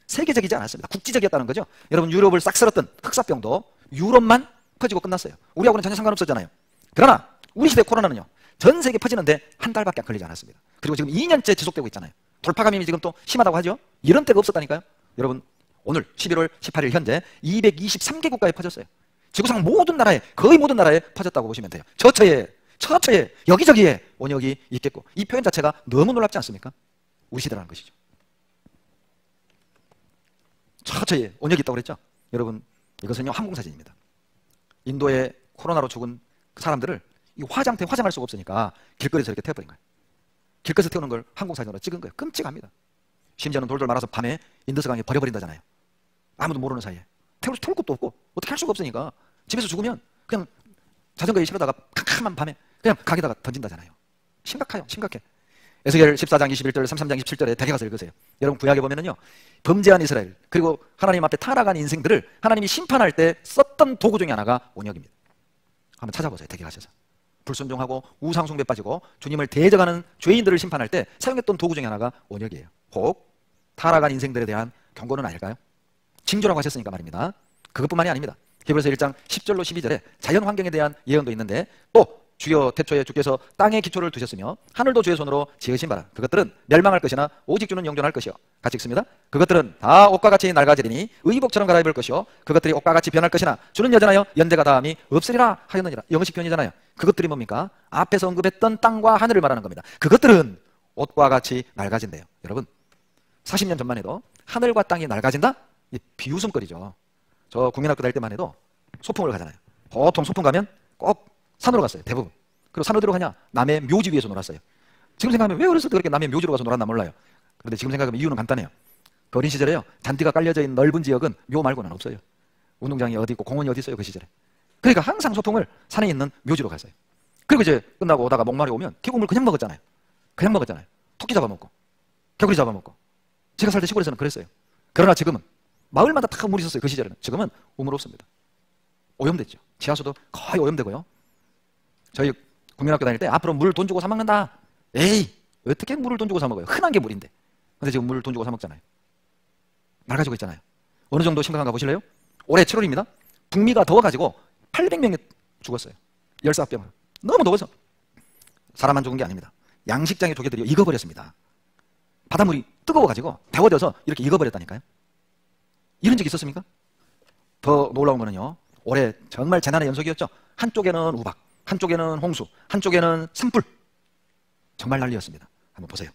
세계적이지 않았습니다. 국지적이었다는 거죠. 여러분, 유럽을 싹 쓸었던 흑사병도 유럽만 퍼지고 끝났어요. 우리하고는 전혀 상관없었잖아요. 그러나 우리 시대 코로나는요, 전 세계 퍼지는데 한 달밖에 안 걸리지 않았습니다. 그리고 지금 2년째 지속되고 있잖아요. 돌파감이 지금 또 심하다고 하죠. 이런 때가 없었다니까요. 여러분, 오늘 11월 18일 현재 223개 국가에 퍼졌어요. 지구상 모든 나라에, 거의 모든 나라에 퍼졌다고 보시면 돼요. 처처에 여기저기에 원역이 있겠고, 이 표현 자체가 너무 놀랍지 않습니까? 우리 시대라는 것이죠. 처처에 원역이 있다고 그랬죠. 여러분, 이것은요, 항공사진입니다. 인도의 코로나로 죽은 사람들을 이 화장할 수가 없으니까 길거리에서 이렇게 태워버린 거예요. 길거리에서 태우는 걸 항공사진으로 찍은 거예요. 끔찍합니다. 심지어는 돌돌 말아서 밤에 인더스강에 버려버린다잖아요. 아무도 모르는 사이에. 태울 곳도 없고 어떻게 할 수가 없으니까 집에서 죽으면 그냥 자전거에 실어다가 캄캄한 밤에 그냥 가게다가 던진다잖아요. 심각해. 에스겔 14장 21절, 33장 27절에 대개 가서 읽으세요. 여러분, 구약에 보면은요, 범죄한 이스라엘, 그리고 하나님 앞에 타락한 인생들을 하나님이 심판할 때 썼던 도구 중에 하나가 온역입니다. 한번 찾아보세요. 대개 가셔서. 불순종하고 우상숭배 빠지고 주님을 대적하는 죄인들을 심판할 때 사용했던 도구 중에 하나가 온역이에요. 혹 타락한 인생들에 대한 경고는 아닐까요? 징조라고 하셨으니까 말입니다. 그것뿐만이 아닙니다. 히브리서 1장 10절로 12절에 자연 환경에 대한 예언도 있는데, 또 주여 태초에 주께서 땅에 기초를 두셨으며 하늘도 주의 손으로 지으신 바라. 그것들은 멸망할 것이나 오직 주는 영존할 것이요. 같이 읽습니다. 그것들은 다 옷과 같이 낡아지리니 의복처럼 갈아입을 것이요. 그것들이 옷과 같이 변할 것이나 주는 여전하여 연대가 다함이 없으리라 하였느니라. 영어식 표현이잖아요. 그것들이 뭡니까? 앞에서 언급했던 땅과 하늘을 말하는 겁니다. 그것들은 옷과 같이 낡아진대요. 여러분, 40년 전만 해도 하늘과 땅이 낡아진다? 이 비웃음거리죠. 저 국민학교 다닐 때만 해도 소풍을 가잖아요. 보통 소풍 가면 꼭 산으로 갔어요. 대부분. 그리고 산으로 들어가냐? 남의 묘지 위에서 놀았어요. 지금 생각하면 왜 어렸을 때 그렇게 남의 묘지로 가서 놀았나 몰라요. 그런데 지금 생각하면 이유는 간단해요. 그 어린 시절에요. 잔디가 깔려져 있는 넓은 지역은 묘 말고는 없어요. 운동장이 어디 있고 공원이 어디 있어요. 그 시절에. 그러니까 항상 소풍을 산에 있는 묘지로 갔어요. 그리고 이제 끝나고 오다가 목마르 오면 계곡물 그냥 먹었잖아요. 그냥 먹었잖아요. 토끼 잡아먹고 개구리 잡아먹고. 제가 살 때 시골에서는 그랬어요. 그러나 지금은 마을마다 다 우물이 있었어요. 그 시절에는. 지금은 우물 없습니다. 오염됐죠. 지하수도 거의 오염되고요. 저희 국민학교 다닐 때 앞으로 물 돈 주고 사 먹는다. 에이, 어떻게 물을 돈 주고 사 먹어요? 흔한 게 물인데. 근데 지금 물 돈 주고 사 먹잖아요. 맑아지고 있잖아요. 어느 정도 심각한가 보실래요? 올해 7월입니다. 북미가 더워가지고 800명이 죽었어요. 열사병. 너무 더워서. 사람만 죽은 게 아닙니다. 양식장의 조개들이 익어버렸습니다. 바닷물이 뜨거워가지고 데워져서 이렇게 익어버렸다니까요. 이런 적이 있었습니까? 더 놀라운 거는요. 올해 정말 재난의 연속이었죠. 한쪽에는 우박, 한쪽에는 홍수, 한쪽에는 산불. 정말 난리였습니다. 한번 보세요.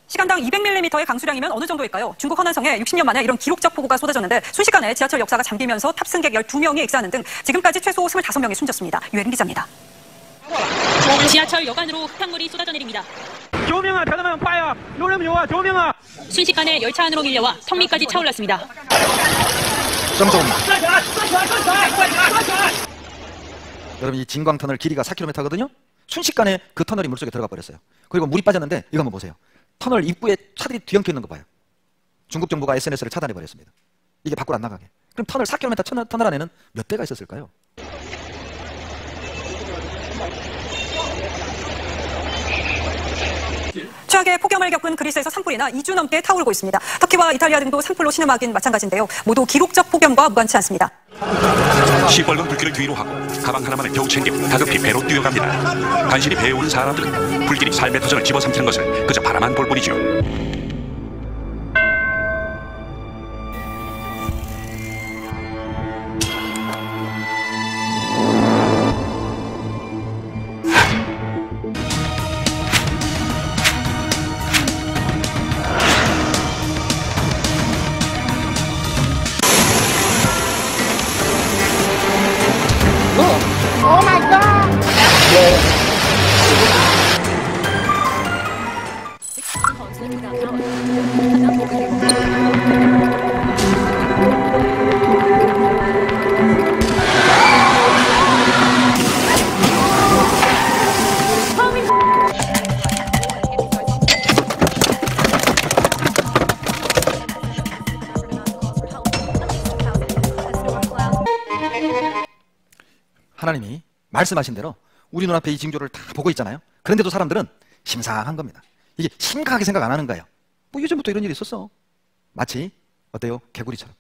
시간당 200mm의 강수량이면 어느 정도일까요? 중국 허난성에 60년 만에 이런 기록적 폭우가 쏟아졌는데 순식간에 지하철 역사가 잠기면서 탑승객 12명이 익사하는 등 지금까지 최소 25명이 숨졌습니다. 유혜림 기자입니다. 지하철 여간으로 흙탕물이 쏟아져 내립니다. 순식간에 열차 안으로 밀려와 턱 밑까지 차올랐습니다. 여러분, 이 진광터널 길이가 4km거든요. 순식간에 그 터널이 물속에 들어가 버렸어요. 그리고 물이 빠졌는데 이거 한번 보세요. 터널 입구에 차들이 뒤엉켜 있는 거 봐요. 중국 정부가 SNS를 차단해 버렸습니다. 이게 밖으로 안 나가게. 그럼 터널 4km 터널 안에는 몇 대가 있었을까요? 최악의 폭염을 겪은 그리스에서 산불이나 2주 넘게 타오르고 있습니다. 터키와 이탈리아 등도 산불로 신음하긴 마찬가지인데요. 모두 기록적 폭염과 무관치 않습니다. 시뻘건 불길을 뒤로 하고 가방 하나만을 겨우 챙기고 다급히 배로 뛰어갑니다. 간신히 배에 오른 사람들은 불길이 삶의 도전을 집어삼키는 것을 그저 바라만 볼 뿐이죠. 하나님이 말씀하신 대로 우리 눈앞에 이 징조를 다 보고 있잖아요. 그런데도 사람들은 심상한 겁니다. 이게 심각하게 생각 안 하는 거예요. 뭐 예전부터 이런 일이 있었어. 마치 어때요? 개구리처럼.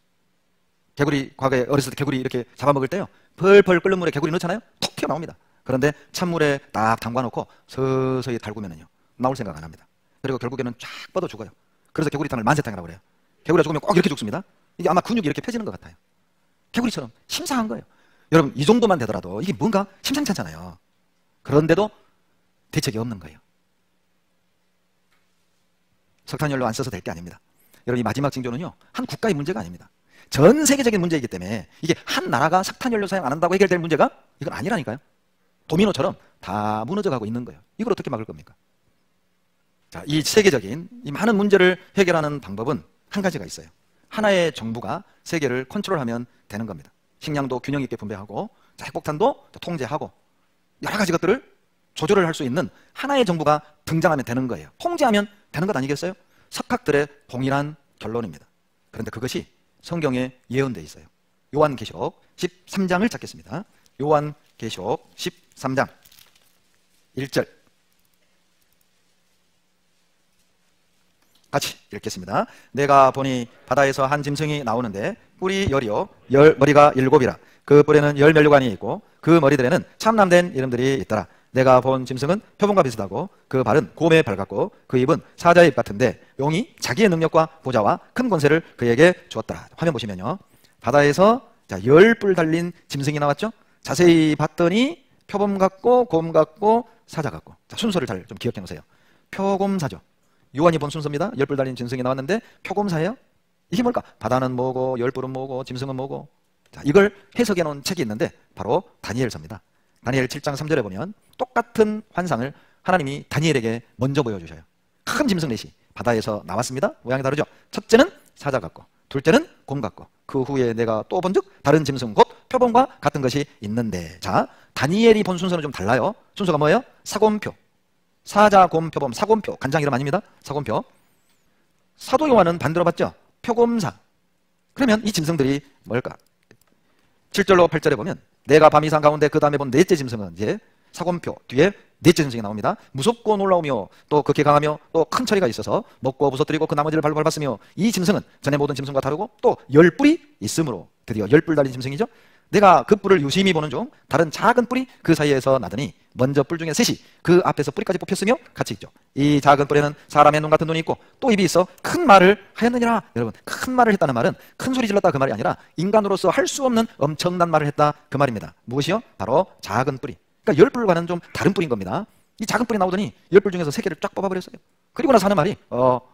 개구리, 과거에 어렸을 때 개구리 이렇게 잡아먹을 때요, 펄펄 끓는 물에 개구리 넣잖아요. 툭 튀어나옵니다. 그런데 찬물에 딱 담가놓고 서서히 달구면은요, 나올 생각 안 합니다. 그리고 결국에는 쫙 뻗어 죽어요. 그래서 개구리탕을 만세탕이라고 그래요. 개구리가 죽으면 꼭 이렇게 죽습니다. 이게 아마 근육이 이렇게 펴지는 것 같아요. 개구리처럼 심상한 거예요. 여러분, 이 정도만 되더라도 이게 뭔가 심상치 않잖아요. 그런데도 대책이 없는 거예요. 석탄연료 안 써서 될 게 아닙니다. 여러분, 이 마지막 징조는요, 한 국가의 문제가 아닙니다. 전 세계적인 문제이기 때문에 이게 한 나라가 석탄연료 사용 안 한다고 해결될 문제가 이건 아니라니까요. 도미노처럼 다 무너져가고 있는 거예요. 이걸 어떻게 막을 겁니까? 자, 이 세계적인 이 많은 문제를 해결하는 방법은 한 가지가 있어요. 하나의 정부가 세계를 컨트롤하면 되는 겁니다. 식량도 균형 있게 분배하고 핵폭탄도 통제하고 여러 가지 것들을 조절을 할 수 있는 하나의 정부가 등장하면 되는 거예요. 통제하면 되는 것 아니겠어요? 석학들의 동일한 결론입니다. 그런데 그것이 성경에 예언되어 있어요. 요한계시록 13장을 찾겠습니다. 요한계시록 13장 1절 같이 읽겠습니다. 내가 보니 바다에서 한 짐승이 나오는데 뿔이 열이요 머리가 7이라 그 뿔에는 10면류관이 있고 그 머리들에는 참남된 이름들이 있더라. 내가 본 짐승은 표범과 비슷하고 그 발은 곰의 발 같고 그 입은 사자의 입 같은데 용이 자기의 능력과 보좌와 큰 권세를 그에게 주었더라. 화면 보시면요, 바다에서 10뿔 달린 짐승이 나왔죠. 자세히 봤더니 표범 같고 곰 같고 사자 같고. 자, 순서를 잘 좀 기억해 놓으세요. 표곰사죠. 요한이 본 순서입니다. 10뿔 달린 짐승이 나왔는데 표곰사예요. 이게 뭘까? 바다는 뭐고 열불은 뭐고 짐승은 뭐고. 자, 이걸 해석해 놓은 책이 있는데 바로 다니엘서입니다. 다니엘 7장 3절에 보면 똑같은 환상을 하나님이 다니엘에게 먼저 보여주셔요. 큰 짐승 넷이 바다에서 나왔습니다. 모양이 다르죠? 첫째는 사자 같고, 둘째는 곰 같고, 그 후에 내가 또 본즉 다른 짐승 곧 표범과 같은 것이 있는데, 자, 다니엘이 본 순서는 좀 달라요. 순서가 뭐예요? 사곰표, 사자, 곰, 표범, 사곰표. 간장 이름 아닙니다. 사곰표. 사도 요한은 반대로 봤죠? 표곰사. 그러면 이 짐승들이 뭘까? 7절로 8절에 보면 내가 밤 이상 가운데 그 다음에 본 넷째 짐승은 이제 사곰표 뒤에 넷째 짐승이 나옵니다. 무섭고 놀라우며 또 극히 강하며 또 큰 처리가 있어서 먹고 부서뜨리고 그 나머지를 발로 밟았으며 이 짐승은 전에 모든 짐승과 다르고 또 10뿔이 있으므로, 드디어 10뿔 달린 짐승이죠. 내가 그 뿔을 유심히 보는 중 다른 작은 뿔이 그 사이에서 나더니 먼저 뿔 중에 셋이 그 앞에서 뿌리까지 뽑혔으며 같이 있죠. 이 작은 뿔에는 사람의 눈 같은 눈이 있고 또 입이 있어 큰 말을 하였느니라. 여러분, 큰 말을 했다는 말은 큰 소리 질렀다 그 말이 아니라 인간으로서 할 수 없는 엄청난 말을 했다 그 말입니다. 무엇이요? 바로 작은 뿌리. 그러니까 10뿔과는 좀 다른 뿔인 겁니다. 이 작은 뿔이 나오더니 10뿔 중에서 3개를 쫙 뽑아버렸어요. 그리고 나서 하는 말이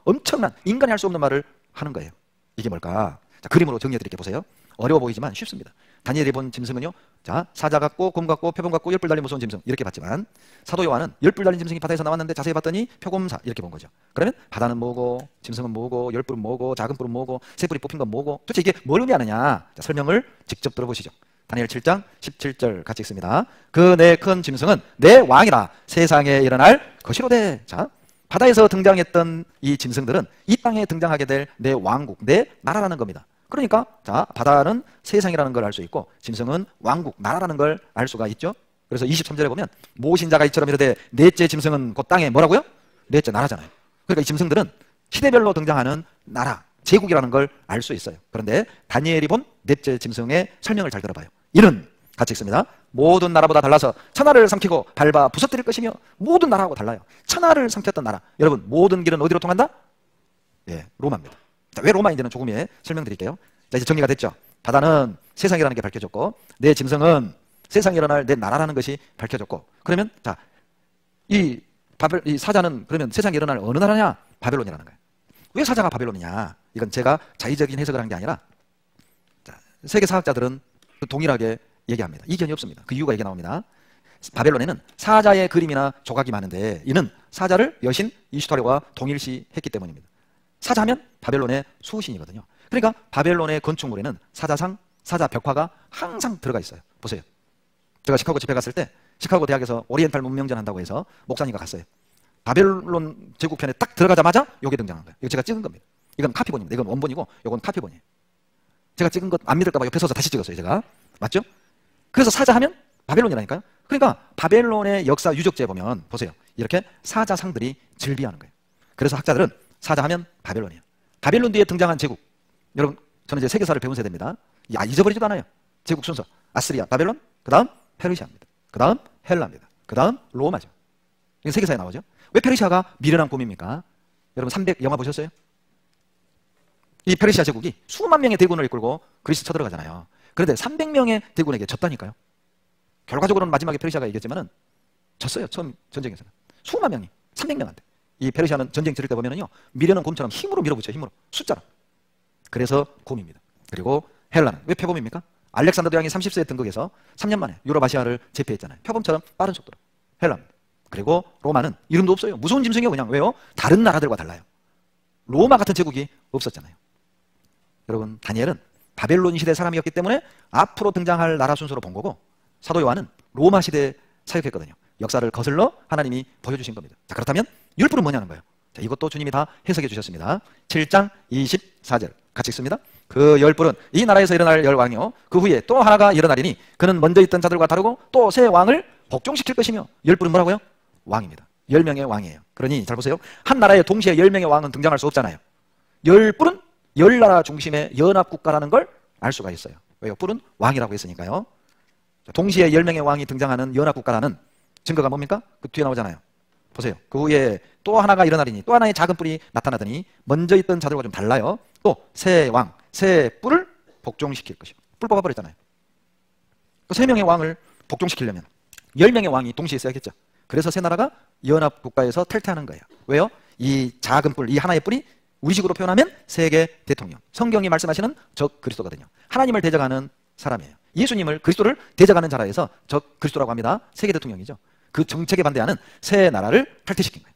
엄청난, 인간이 할 수 없는 말을 하는 거예요. 이게 뭘까? 자, 그림으로 정리해 드릴게요. 보세요. 어려워 보이지만 쉽습니다. 다니엘이 본 짐승은요, 자, 사자 같고 곰 같고 표범 같고 10뿔 달린 무서운 짐승 이렇게 봤지만, 사도 요한은 10뿔 달린 짐승이 바다에서 나왔는데 자세히 봤더니 표곰사 이렇게 본 거죠. 그러면 바다는 뭐고, 짐승은 뭐고, 10뿔은 뭐고, 작은 뿔은 뭐고, 세 뿔이 뽑힌 건 뭐고, 도대체 이게 뭘 의미하느냐? 자, 설명을 직접 들어보시죠. 다니엘 7장 17절 같이 읽습니다. 그 내 큰 짐승은 내 왕이라 세상에 일어날 것이로되. 자, 바다에서 등장했던 이 짐승들은 이 땅에 등장하게 될 내 왕국, 내 나라라는 겁니다. 그러니까 자, 바다는 세상이라는 걸 알 수 있고 짐승은 왕국, 나라라는 걸 알 수가 있죠. 그래서 23절에 보면 모신자가 이처럼 이르되 넷째 짐승은 곧 땅에 뭐라고요? 넷째 나라잖아요. 그러니까 이 짐승들은 시대별로 등장하는 나라, 제국이라는 걸 알 수 있어요. 그런데 다니엘이 본 넷째 짐승의 설명을 잘 들어봐요. 이는 같이 읽습니다. 모든 나라보다 달라서 천하를 삼키고 밟아 부서뜨릴 것이며, 모든 나라하고 달라요. 천하를 삼켰던 나라. 여러분, 모든 길은 어디로 통한다? 예, 로마입니다. 자, 왜 로마인지는 조금 후에 설명드릴게요. 자, 이제 정리가 됐죠. 바다는 세상이라는 게 밝혀졌고, 내 짐승은 세상에 일어날 내 나라라는 것이 밝혀졌고, 그러면 자, 이 사자는 그러면 세상에 일어날 어느 나라냐? 바벨론이라는 거예요. 왜 사자가 바벨론이냐? 이건 제가 자의적인 해석을 한 게 아니라, 자, 세계 사학자들은 동일하게 얘기합니다. 이견이 없습니다. 그 이유가 이게 나옵니다. 바벨론에는 사자의 그림이나 조각이 많은데 이는 사자를 여신 이슈타르와 동일시했기 때문입니다. 사자하면 바벨론의 수호신이거든요. 그러니까 바벨론의 건축물에는 사자상, 사자 벽화가 항상 들어가 있어요. 보세요. 제가 시카고 집회 갔을 때 시카고 대학에서 오리엔탈 문명전 한다고 해서 목사님과 갔어요. 바벨론 제국편에 딱 들어가자마자 이게 등장한 거예요. 이거 제가 찍은 겁니다. 이건 카피본입니다. 이건 원본이고 이건 카피본이에요. 제가 찍은 것 안 믿을까 봐 옆에 서서 다시 찍었어요. 제가. 맞죠? 그래서 사자하면 바벨론이라니까요. 그러니까 바벨론의 역사 유적지에 보면 보세요. 이렇게 사자상들이 즐비하는 거예요. 그래서 학자들은 사자하면 바벨론이에요. 바벨론 뒤에 등장한 제국, 여러분 저는 이제 세계사를 배운 세대입니다. 잊어버리지도 않아요. 제국 순서 아스리아, 바벨론, 그 다음 페르시아입니다. 그 다음 헬라입니다. 그 다음 로마죠. 이게 세계사에 나오죠. 왜 페르시아가 미련한 꿈입니까? 여러분 300 영화 보셨어요? 이 페르시아 제국이 수만 명의 대군을 이끌고 그리스 쳐들어가잖아요. 그런데 300명의 대군에게 졌다니까요. 결과적으로는 마지막에 페르시아가 이겼지만은 졌어요. 처음 전쟁에서는. 수만 명이 300명한테. 이 페르시아는 전쟁 치를 때 보면은요, 미련한 곰처럼 힘으로 밀어붙여요. 힘으로. 숫자로. 그래서 곰입니다. 그리고 헬라는 왜 표범입니까? 알렉산더 대왕이 30세에 등극해서 3년 만에 유럽아시아를 제패했잖아요. 표범처럼 빠른 속도로. 헬라입니다. 그리고 로마는 이름도 없어요. 무서운 짐승이에요. 그냥. 왜요? 다른 나라들과 달라요. 로마 같은 제국이 없었잖아요. 여러분, 다니엘은 바벨론 시대 사람이었기 때문에 앞으로 등장할 나라 순서로 본 거고, 사도 요한은 로마 시대에 사역했거든요. 역사를 거슬러 하나님이 보여주신 겁니다. 자, 그렇다면 율법은 뭐냐는 거예요. 자, 이것도 주님이 다 해석해 주셨습니다. 7장 24절 같이 읽습니다. 그 10뿔은 이 나라에서 일어날 10왕이요 그 후에 또 하나가 일어나리니 그는 먼저 있던 자들과 다르고 또 새 왕을 복종시킬 것이며. 10뿔은 뭐라고요? 왕입니다. 10명의 왕이에요. 그러니 잘 보세요. 한 나라에 동시에 10명의 왕은 등장할 수 없잖아요. 10뿔은 10나라 중심의 연합국가라는 걸 알 수가 있어요. 왜요? 뿔은 왕이라고 했으니까요. 동시에 10명의 왕이 등장하는 연합국가라는 증거가 뭡니까? 그 뒤에 나오잖아요. 보세요. 그 후에 또 하나가 일어나리니 또 하나의 작은 뿔이 나타나더니 먼저 있던 자들과 좀 달라요. 또 새 왕, 새 뿔을 복종시킬 것이요. 뿔 뽑아버렸잖아요. 그 3명의 왕을 복종시키려면 10명의 왕이 동시에 있어야겠죠. 그래서 새 나라가 연합국가에서 탈퇴하는 거예요. 왜요? 이 작은 뿔, 이 하나의 뿔이 우리식으로 표현하면 세계 대통령. 성경이 말씀하시는 적 그리스도거든요. 하나님을 대적하는 사람이에요. 예수님을 그리스도를 대적하는 자라에서 적 그리스도라고 합니다. 세계 대통령이죠. 그 정책에 반대하는 새 나라를 탈퇴시킨 거예요.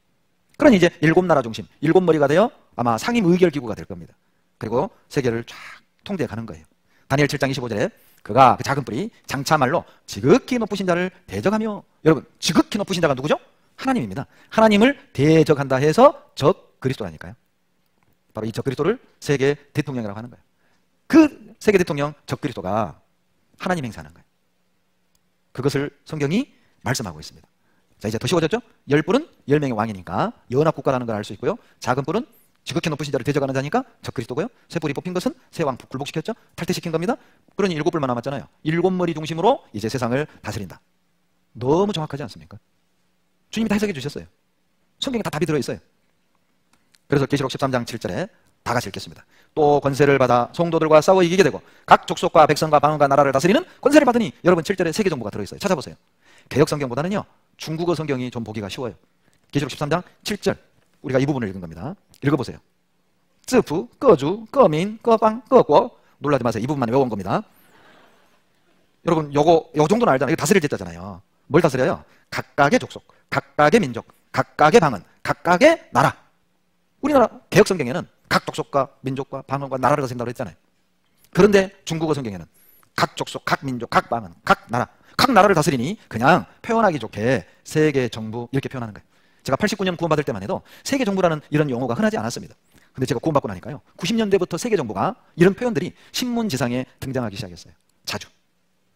그러니 이제 7나라 중심, 7머리가 되어 아마 상임 의결 기구가 될 겁니다. 그리고 세계를 쫙 통제해 가는 거예요. 다니엘 7장 25절에 그가 그 작은 뿔이 장차 말로 지극히 높으신 자를 대적하며, 여러분 지극히 높으신 자가 누구죠? 하나님입니다. 하나님을 대적한다 해서 적 그리스도라니까요. 바로 이 적 그리스도를 세계 대통령이라고 하는 거예요. 그 세계 대통령 적 그리스도가 하나님 행사하는 거예요. 그것을 성경이 말씀하고 있습니다. 자, 이제 더 쉬워졌죠? 10뿔은 10명의 왕이니까 연합국가라는 걸 알 수 있고요. 작은 뿔은 지극히 높으신 자를 대적하는 자니까 적 그리스도고요. 새 뿔이 뽑힌 것은 새 왕 굴복시켰죠? 탈퇴시킨 겁니다. 그러니 7뿔만 남았잖아요. 7머리 중심으로 이제 세상을 다스린다. 너무 정확하지 않습니까? 주님이 다 해석해 주셨어요. 성경에 다 답이 들어있어요. 그래서 계시록 13장 7절에 다 같이 읽겠습니다. 또 권세를 받아 성도들과 싸워 이기게 되고 각 족속과 백성과 방언과 나라를 다스리는 권세를 받으니, 여러분 7절에 세계 정부가 들어있어요. 찾아보세요. 개역 성경보다는요 중국어 성경이 좀 보기가 쉬워요. 계시록 13장 7절, 우리가 이 부분을 읽은 겁니다. 읽어보세요. 쯔푸, 꺼주, 꺼민, 꺼방, 꺼고. 놀라지 마세요. 이 부분만 외워온 겁니다. 여러분 요 정도는 알잖아요. 이거 다스릴 때잖아요. 뭘 다스려요? 각각의 족속, 각각의 민족, 각각의 방언, 각각의 나라. 우리나라 개역 성경에는 각 족속과 민족과 방언과 나라를 다스린다고 했잖아요. 그런데 중국어 성경에는 각 족속, 각 민족, 각 방언, 각 나라, 각 나라를 다스리니 그냥 표현하기 좋게 세계 정부 이렇게 표현하는 거예요. 제가 89년 구원받을 때만 해도 세계 정부라는 이런 용어가 흔하지 않았습니다. 근데 제가 구원받고 나니까요 90년대부터 세계 정부가 이런 표현들이 신문지상에 등장하기 시작했어요. 자주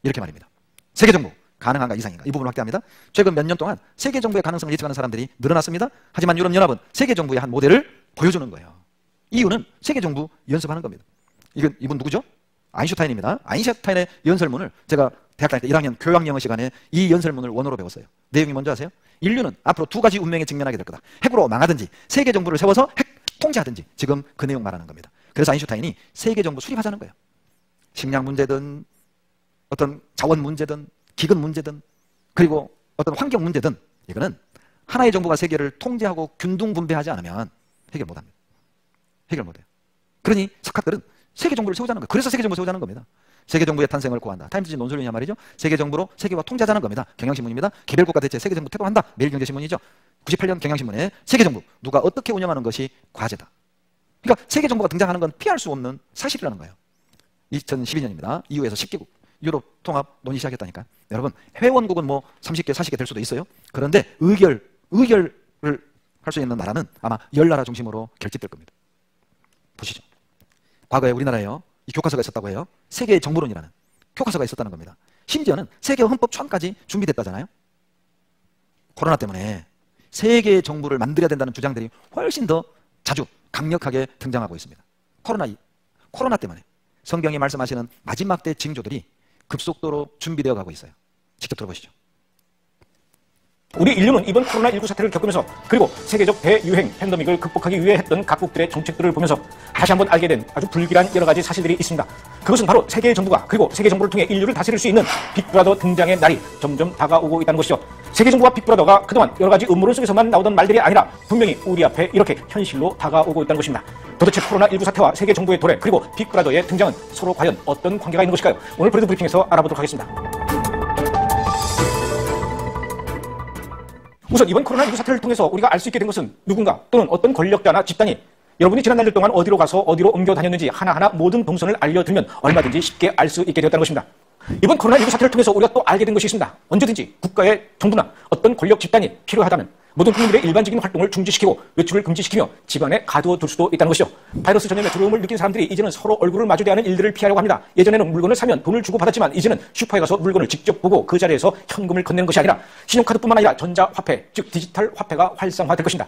이렇게 말입니다. 세계 정부 가능한가 이상인가, 이 부분을 확대합니다. 최근 몇 년 동안 세계 정부의 가능성을 예측하는 사람들이 늘어났습니다. 하지만 유럽연합은 세계 정부의 한 모델을 보여주는 거예요. 이유는 세계 정부 연습하는 겁니다. 이분 누구죠? 아인슈타인입니다. 아인슈타인의 연설문을 제가 대학 다닐 때 1학년 교양영어 시간에 이 연설문을 원어로 배웠어요. 내용이 뭔지 아세요? 인류는 앞으로 2가지 운명에 직면하게 될 거다. 핵으로 망하든지 세계 정부를 세워서 핵 통제하든지. 지금 그 내용 말하는 겁니다. 그래서 아인슈타인이 세계 정부 수립하자는 거예요. 식량 문제든 어떤 자원 문제든 기근 문제든 그리고 어떤 환경 문제든 이거는 하나의 정부가 세계를 통제하고 균등 분배하지 않으면 해결 못합니다. 해결 못해요. 그러니 석학들은 세계 정부를 세우자는 거예요. 그래서 세계 정부를 세우자는 겁니다. 세계 정부의 탄생을 고한다. 타임즈지 논설위냐 말이죠. 세계 정부로 세계와 통제하자는 겁니다. 경향신문입니다. 개별국가 대체 세계 정부 태도한다. 매일경제신문이죠. 98년 경향신문에 세계 정부 누가 어떻게 운영하는 것이 과제다. 그러니까 세계 정부가 등장하는 건 피할 수 없는 사실이라는 거예요. 2012년입니다. EU에서 10개국 유럽 통합 논의 시작했다니까. 여러분 회원국은 뭐 30개, 40개 될 수도 있어요. 그런데 의결을 할 수 있는 나라는 아마 10나라 중심으로 결집될 겁니다. 보시죠. 과거에 우리나라에요 이 교과서가 있었다고 해요. 세계 정부론이라는 교과서가 있었다는 겁니다. 심지어는 세계 헌법 초안까지 준비됐다잖아요. 코로나 때문에 세계 정부를 만들어야 된다는 주장들이 훨씬 더 자주 강력하게 등장하고 있습니다. 코로나 때문에 성경이 말씀하시는 마지막 때 징조들이 급속도로 준비되어 가고 있어요. 직접 들어보시죠. 우리 인류는 이번 코로나19 사태를 겪으면서 그리고 세계적 대유행 팬데믹을 극복하기 위해 했던 각국들의 정책들을 보면서 다시 한번 알게 된 아주 불길한 여러 가지 사실들이 있습니다. 그것은 바로 세계 정부가 그리고 세계 정부를 통해 인류를 다스릴 수 있는 빅브라더 등장의 날이 점점 다가오고 있다는 것이죠. 세계 정부와 빅브라더가 그동안 여러 가지 음모론 속에서만 나오던 말들이 아니라 분명히 우리 앞에 이렇게 현실로 다가오고 있다는 것입니다. 도대체 코로나19 사태와 세계 정부의 도래 그리고 빅브라더의 등장은 서로 과연 어떤 관계가 있는 것일까요? 오늘 브레드 브리핑에서 알아보도록 하겠습니다. 우선 이번 코로나19 사태를 통해서 우리가 알 수 있게 된 것은 누군가 또는 어떤 권력자나 집단이 여러분이 지난 날들 동안 어디로 가서 어디로 옮겨 다녔는지 하나하나 모든 동선을 알려두면 얼마든지 쉽게 알 수 있게 되었다는 것입니다. 이번 코로나19 사태를 통해서 우리가 또 알게 된 것이 있습니다. 언제든지 국가의 정부나 어떤 권력 집단이 필요하다면 모든 국민들의 일반적인 활동을 중지시키고 외출을 금지시키며 집안에 가두어 둘 수도 있다는 것이죠. 바이러스 전염의 두려움을 느낀 사람들이 이제는 서로 얼굴을 마주대야 하는 일들을 피하려고 합니다. 예전에는 물건을 사면 돈을 주고 받았지만 이제는 슈퍼에 가서 물건을 직접 보고 그 자리에서 현금을 건네는 것이 아니라 신용카드뿐만 아니라 전자화폐, 즉 디지털 화폐가 활성화될 것입니다.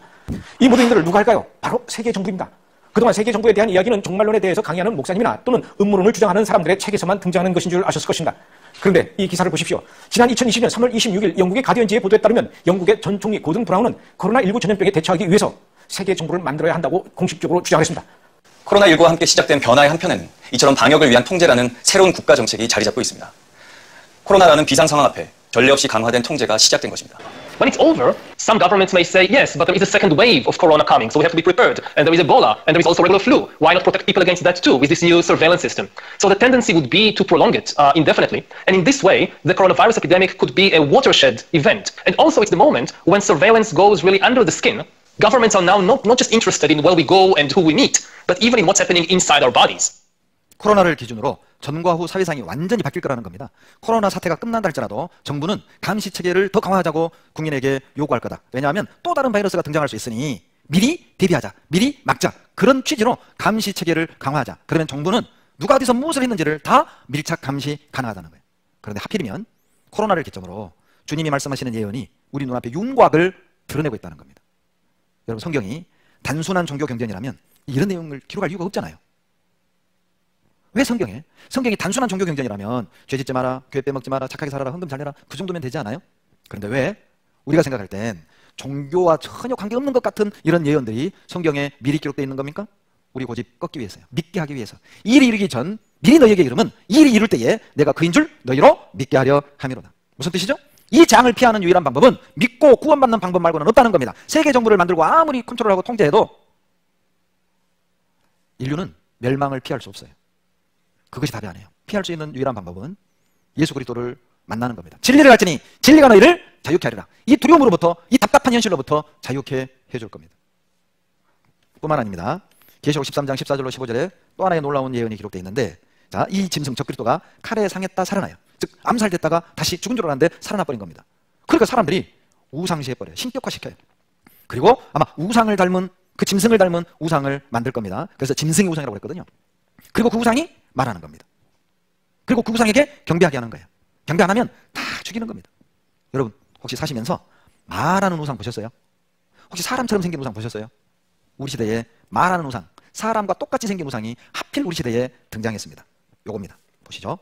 이 모든 일들을 누가 할까요? 바로 세계 정부입니다. 그동안 세계 정부에 대한 이야기는 종말론에 대해서 강의하는 목사님이나 또는 음모론을 주장하는 사람들의 책에서만 등장하는 것인 줄 아셨을 것입니다. 그런데 이 기사를 보십시오. 지난 2020년 3월 26일 영국의 가디언지의 보도에 따르면 영국의 전 총리 고든 브라운은 코로나19 전염병에 대처하기 위해서 세계 정부를 만들어야 한다고 공식적으로 주장을 했습니다. 코로나19와 함께 시작된 변화의 한편에는 이처럼 방역을 위한 통제라는 새로운 국가 정책이 자리 잡고 있습니다. 코로나라는 비상 상황 앞에 전례 없이 강화된 통제가 시작된 것입니다. when it's over, some governments may say, yes, but there is a second wave of corona coming, so we have to be prepared. And there is Ebola, and there is also regular flu. Why not protect people against that too with this new surveillance system? So the tendency would be to prolong it indefinitely. And in this way, the coronavirus epidemic could be a watershed event. And also it's the moment when surveillance goes really under the skin. Governments are now not just interested in where we go and who we meet, but even in what's happening inside our bodies. 코로나를 기준으로 전과 후 사회상이 완전히 바뀔 거라는 겁니다. 코로나 사태가 끝난다 할지라도 정부는 감시 체계를 더 강화하자고 국민에게 요구할 거다. 왜냐하면 또 다른 바이러스가 등장할 수 있으니 미리 대비하자, 미리 막자. 그런 취지로 감시 체계를 강화하자. 그러면 정부는 누가 어디서 무엇을 했는지를 다 밀착 감시 가능하다는 거예요. 그런데 하필이면 코로나를 기점으로 주님이 말씀하시는 예언이 우리 눈앞에 윤곽을 드러내고 있다는 겁니다. 여러분, 성경이 단순한 종교 경전이라면 이런 내용을 기록할 이유가 없잖아요. 왜 성경이 단순한 종교 경전이라면 죄 짓지 마라, 교회 빼먹지 마라, 착하게 살아라, 헌금 잘 내라, 그 정도면 되지 않아요? 그런데 왜 우리가 생각할 땐 종교와 전혀 관계없는 것 같은 이런 예언들이 성경에 미리 기록되어 있는 겁니까? 우리 고집 꺾기 위해서요. 믿게 하기 위해서. 일이 이르기 전 미리 너희에게 이르면 일이 이룰 때에 내가 그인 줄 너희로 믿게 하려 함이로다. 무슨 뜻이죠? 이 장을 피하는 유일한 방법은 믿고 구원받는 방법 말고는 없다는 겁니다. 세계 정부를 만들고 아무리 컨트롤하고 통제해도 인류는 멸망을 피할 수 없어요. 그것이 답이 아니에요. 피할 수 있는 유일한 방법은 예수 그리스도를 만나는 겁니다. 진리를 알지니 진리가 너희를 자유케 하리라. 이 두려움으로부터, 이 답답한 현실로부터 자유케 해줄 겁니다. 뿐만 아닙니다. 계시록 13장 14절로 15절에 또 하나의 놀라운 예언이 기록되어 있는데, 자, 이 짐승 적그리스도가 칼에 상했다 살아나요. 즉 암살됐다가 다시 죽은 줄 알았는데 살아나 버린 겁니다. 그러니까 사람들이 우상시해버려요. 신격화시켜요. 그리고 아마 우상을 닮은, 그 짐승을 닮은 우상을 만들 겁니다. 그래서 짐승의 우상이라고 했거든요. 그리고 그 우상이 말하는 겁니다. 그리고 그 우상에게 경배하게 하는 거예요. 경배 안 하면 다 죽이는 겁니다. 여러분, 혹시 사시면서 말하는 우상 보셨어요? 혹시 사람처럼 생긴 우상 보셨어요? 우리 시대에 말하는 우상, 사람과 똑같이 생긴 우상이 하필 우리 시대에 등장했습니다. 요겁니다. 보시죠.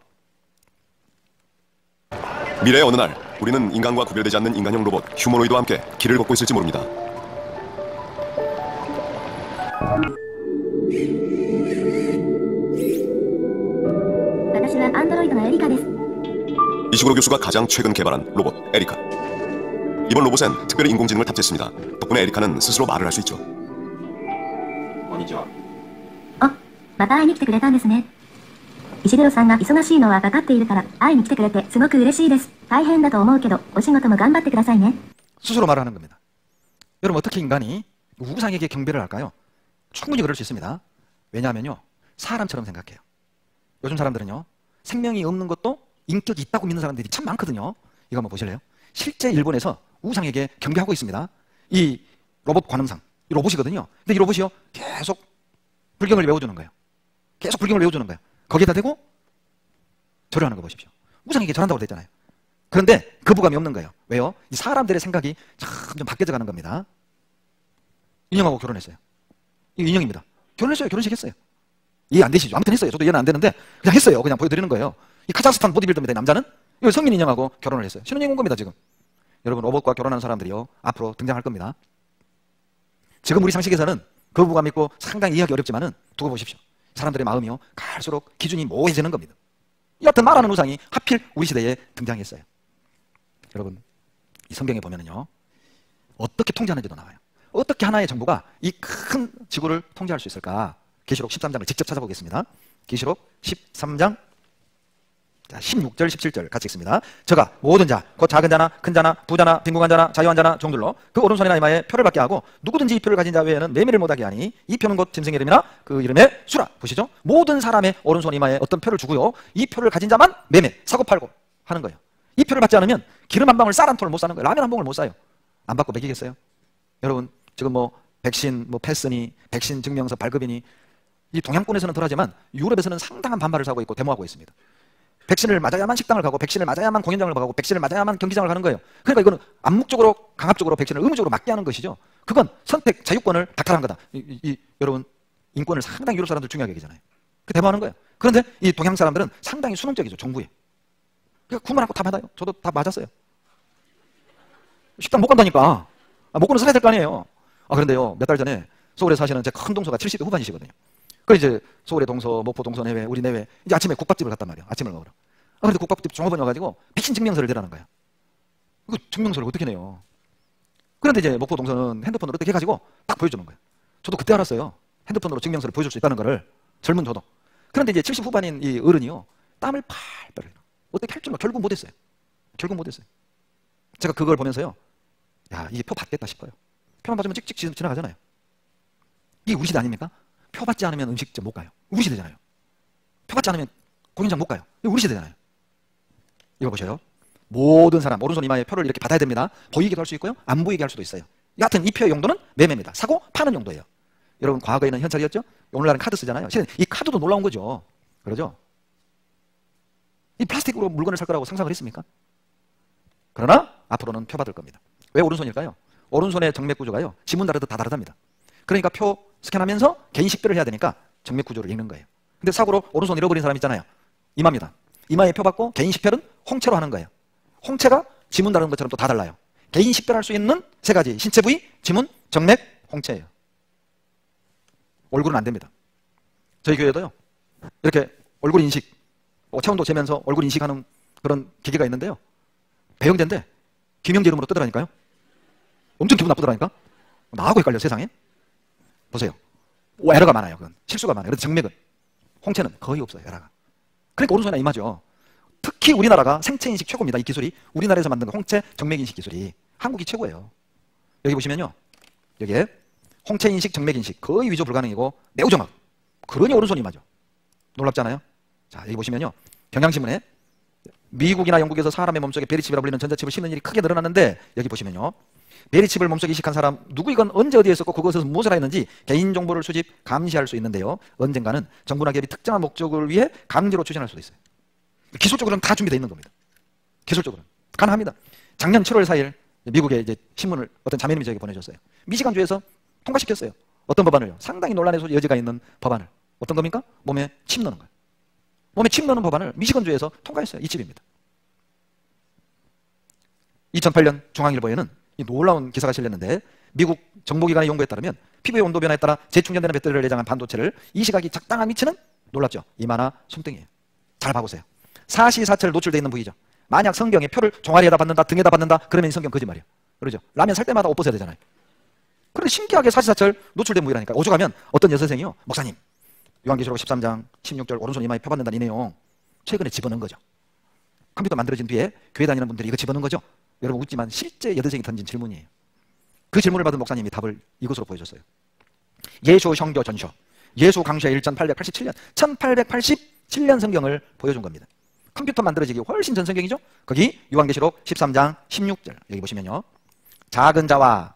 미래의 어느 날 우리는 인간과 구별되지 않는 인간형 로봇 휴머노이드와 함께 길을 걷고 있을지 모릅니다. 이시구로 교수가 가장 최근 개발한 로봇 에리카. 이번 로봇엔 특별히 인공지능을 탑재했습니다. 덕분에 에리카는 스스로 말을 할 수 있죠. こんにちは。あ、また会いに来てくれたんですね。石黒さんが忙しいのは分かっているから会いに来てくれてすごく嬉しいです。大変だと思うけどお仕事も頑張ってくださいね. 스스로 말하는 겁니다. 여러분, 어떻게 인간이 우상에게 경배를 할까요? 충분히 그럴 수 있습니다. 왜냐하면요, 사람처럼 생각해요. 요즘 사람들은요, 생명이 없는 것도 인격이 있다고 믿는 사람들이 참 많거든요. 이거 한번 보실래요? 실제 일본에서 우상에게 경배하고 있습니다. 이 로봇 관음상, 이 로봇이거든요. 근데 이 로봇이요, 계속 불경을 외워주는 거예요. 계속 불경을 외워주는 거예요. 거기에다 대고 절을 하는 거 보십시오. 우상에게 절한다고 그랬잖아요. 그런데 거부감이 없는 거예요. 왜요? 이 사람들의 생각이 점점 바뀌어져 가는 겁니다. 인형하고 결혼했어요. 이거 인형입니다. 결혼했어요. 결혼식 했어요. 이해 안 되시죠? 아무튼 했어요. 저도 이해는 안 되는데 그냥 했어요. 그냥 보여드리는 거예요. 이 카자흐스탄 보디빌더입니다. 남자는 이 성인 인형하고 결혼을 했어요. 신혼여행 온 겁니다. 지금 여러분, 로봇과 결혼하는 사람들이요, 앞으로 등장할 겁니다. 지금 우리 상식에서는 거부감 있고 상당히 이해하기 어렵지만은 두고 보십시오. 사람들의 마음이요, 갈수록 기준이 모호해지는 겁니다. 여하튼 말하는 우상이 하필 우리 시대에 등장했어요. 여러분, 이 성경에 보면은요, 어떻게 통제하는지도 나와요. 어떻게 하나의 정부가 이 큰 지구를 통제할 수 있을까? 계시록 13장을 직접 찾아보겠습니다. 계시록 13장 16절 17절 같이 읽습니다. 저가 모든 자, 곧 작은 자나 큰 자나 부자나 빈궁한 자나 자유한 자나 종들로 그 오른손이나 이마에 표를 받게 하고 누구든지 이 표를 가진 자 외에는 매매를 못하게 하니 이 표는 곧 짐승의 이름이나 그 이름의 수라. 보시죠. 모든 사람의 오른손 이마에 어떤 표를 주고요, 이 표를 가진 자만 매매, 사고 팔고 하는 거예요. 이 표를 받지 않으면 기름 한 방울, 쌀 한 톨을 못 사는 거예요. 라면 한 봉을 못 사요. 안 받고 먹이겠어요? 여러분, 지금 뭐 백신, 뭐 패스니, 백신 증명서 발급이니, 이 동양권에서는 덜하지만 유럽에서는 상당한 반발을 사고 있고 데모하고 있습니다. 백신을 맞아야만 식당을 가고, 백신을 맞아야만 공연장을 가고, 백신을 맞아야만 경기장을 가는 거예요. 그러니까 이거는 암묵적으로, 강압적으로 백신을 의무적으로 맞게 하는 것이죠. 그건 선택, 자유권을 박탈한 거다. 여러분, 인권을 상당히 유럽 사람들 중요하게 여기잖아요. 그 데모하는 거예요. 그런데 이 동양 사람들은 상당히 수능적이죠, 정부에. 그러니까 구만하고 다 받아요. 저도 다 맞았어요. 식당 못 간다니까. 못 가면 살아야 될 거 아니에요. 그런데요, 몇 달 전에 서울에 사시는 제 큰 동서가 70대 후반이시거든요. 그 이제 서울의 동서, 목포 동서 내외, 우리 내외, 이제 아침에 국밥집을 갔단 말이에요. 아침을 먹으러. 그런데 국밥집 종업원이 와가지고 백신 증명서를 내라는 거예요. 그 증명서를 어떻게 내요? 그런데 이제 목포 동선은 핸드폰으로 어떻게 해가지고 딱 보여주는 거예요. 저도 그때 알았어요. 핸드폰으로 증명서를 보여줄 수 있다는 거를. 젊은 저도. 그런데 이제 70 후반인 이 어른이요. 땀을 팔팔 흘려요. 어떻게 할 줄 몰라. 결국 못했어요. 결국 못했어요. 제가 그걸 보면서요. 야, 이게 표 받겠다 싶어요. 표만 받으면 찍찍 지나가잖아요. 이게 우리 시대 아닙니까? 표 받지 않으면 음식점 못 가요. 우리 시대잖아요. 표 받지 않으면 공연장 못 가요. 이거 우리 시대잖아요. 이거 보셔요. 모든 사람 오른손 이마에 표를 이렇게 받아야 됩니다. 보이기도 할 수 있고요. 안 보이게 할 수도 있어요. 여하튼 이 표의 용도는 매매입니다. 사고 파는 용도예요. 여러분 과거에는 현찰이었죠? 오늘날은 카드 쓰잖아요. 이 카드도 놀라운 거죠. 그러죠? 이 플라스틱으로 물건을 살 거라고 상상을 했습니까? 그러나 앞으로는 표 받을 겁니다. 왜 오른손일까요? 오른손의 정맥 구조가요. 지문 다르듯 다 다르답니다. 그러니까 표 스캔하면서 개인 식별을 해야 되니까 정맥 구조를 읽는 거예요. 근데 사고로 오른손 잃어버린 사람 있잖아요. 이마입니다. 이마에 표 받고 개인 식별은 홍채로 하는 거예요. 홍채가 지문 다른 것처럼 또 다 달라요. 개인 식별할 수 있는 세 가지 신체 부위, 지문, 정맥, 홍채예요. 얼굴은 안 됩니다. 저희 교회도요. 이렇게 얼굴 인식, 체온도 재면서 얼굴 인식하는 그런 기계가 있는데요. 배영재인데 김영재 이름으로 뜨더라니까요. 엄청 기분 나쁘더라니까. 나하고 헷갈려 세상에. 보세요. 에러가 많아요. 그건 실수가 많아요. 그래서 정맥은 홍채는 거의 없어요. 에러가. 그러니까 오른손이나 이마죠. 특히 우리나라가 생체인식 최고입니다. 이 기술이 우리나라에서 만든 거 홍채 정맥인식 기술이 한국이 최고예요. 여기 보시면요. 여기에 홍채인식 정맥인식 거의 위조 불가능이고 매우 정확. 그러니 오른손 이마죠. 놀랍잖아요. 자 여기 보시면요. 경향신문에 미국이나 영국에서 사람의 몸속에 베리칩이라 불리는 전자칩을 심는 일이 크게 늘어났는데 여기 보시면요. 베리칩을 몸속에 이식한 사람 누구이건 언제 어디에 썼고 그것에서 무엇을 했는지 개인정보를 수집, 감시할 수 있는데요. 언젠가는 정부나 기업이 특정한 목적을 위해 강제로 추진할 수도 있어요. 기술적으로는 다 준비되어 있는 겁니다. 기술적으로는 가능합니다. 작년 7월 4일 미국의 이제 신문을 어떤 자매님이 저에게 보내줬어요. 미시간주에서 통과시켰어요. 어떤 법안을요? 상당히 논란의 여지가 있는 법안을. 어떤 겁니까? 몸에 칩 넣는 거예요. 몸에 칩 넣는 법안을 미시간주에서 통과했어요. 이 칩입니다. 2008년 중앙일보에는 이 놀라운 기사가 실렸는데 미국 정보기관의 연구에 따르면 피부의 온도 변화에 따라 재충전되는 배터리를 내장한 반도체를 이 시각이 적당한 위치는 놀랍죠. 이마나 손등이에요. 잘 봐보세요. 사시사철 노출되어 있는 부위죠. 만약 성경에 표를 종아리에다 받는다, 등에다 받는다, 그러면 이 성경 거짓말이에요. 그러죠? 라면 살 때마다 옷 벗어야 되잖아요. 그런데 신기하게 사시사철 노출된 부위라니까. 오죽하면 어떤 여선생이요. 목사님, 요한계시록 13장 16절 오른손 이마에 표 받는다 이 내용 최근에 집어넣은 거죠. 컴퓨터 만들어진 뒤에 교회 다니는 분들이 이거 집어넣은 거죠. 여러분 웃지만 실제 여대생이 던진 질문이에요. 그 질문을 받은 목사님이 답을 이것으로 보여줬어요. 예수 형교 전서 예수 강수의 1887년 1887년 성경을 보여준 겁니다. 컴퓨터 만들어지기 훨씬 전 성경이죠. 거기 요한계시록 13장 16절 여기 보시면요. 작은 자와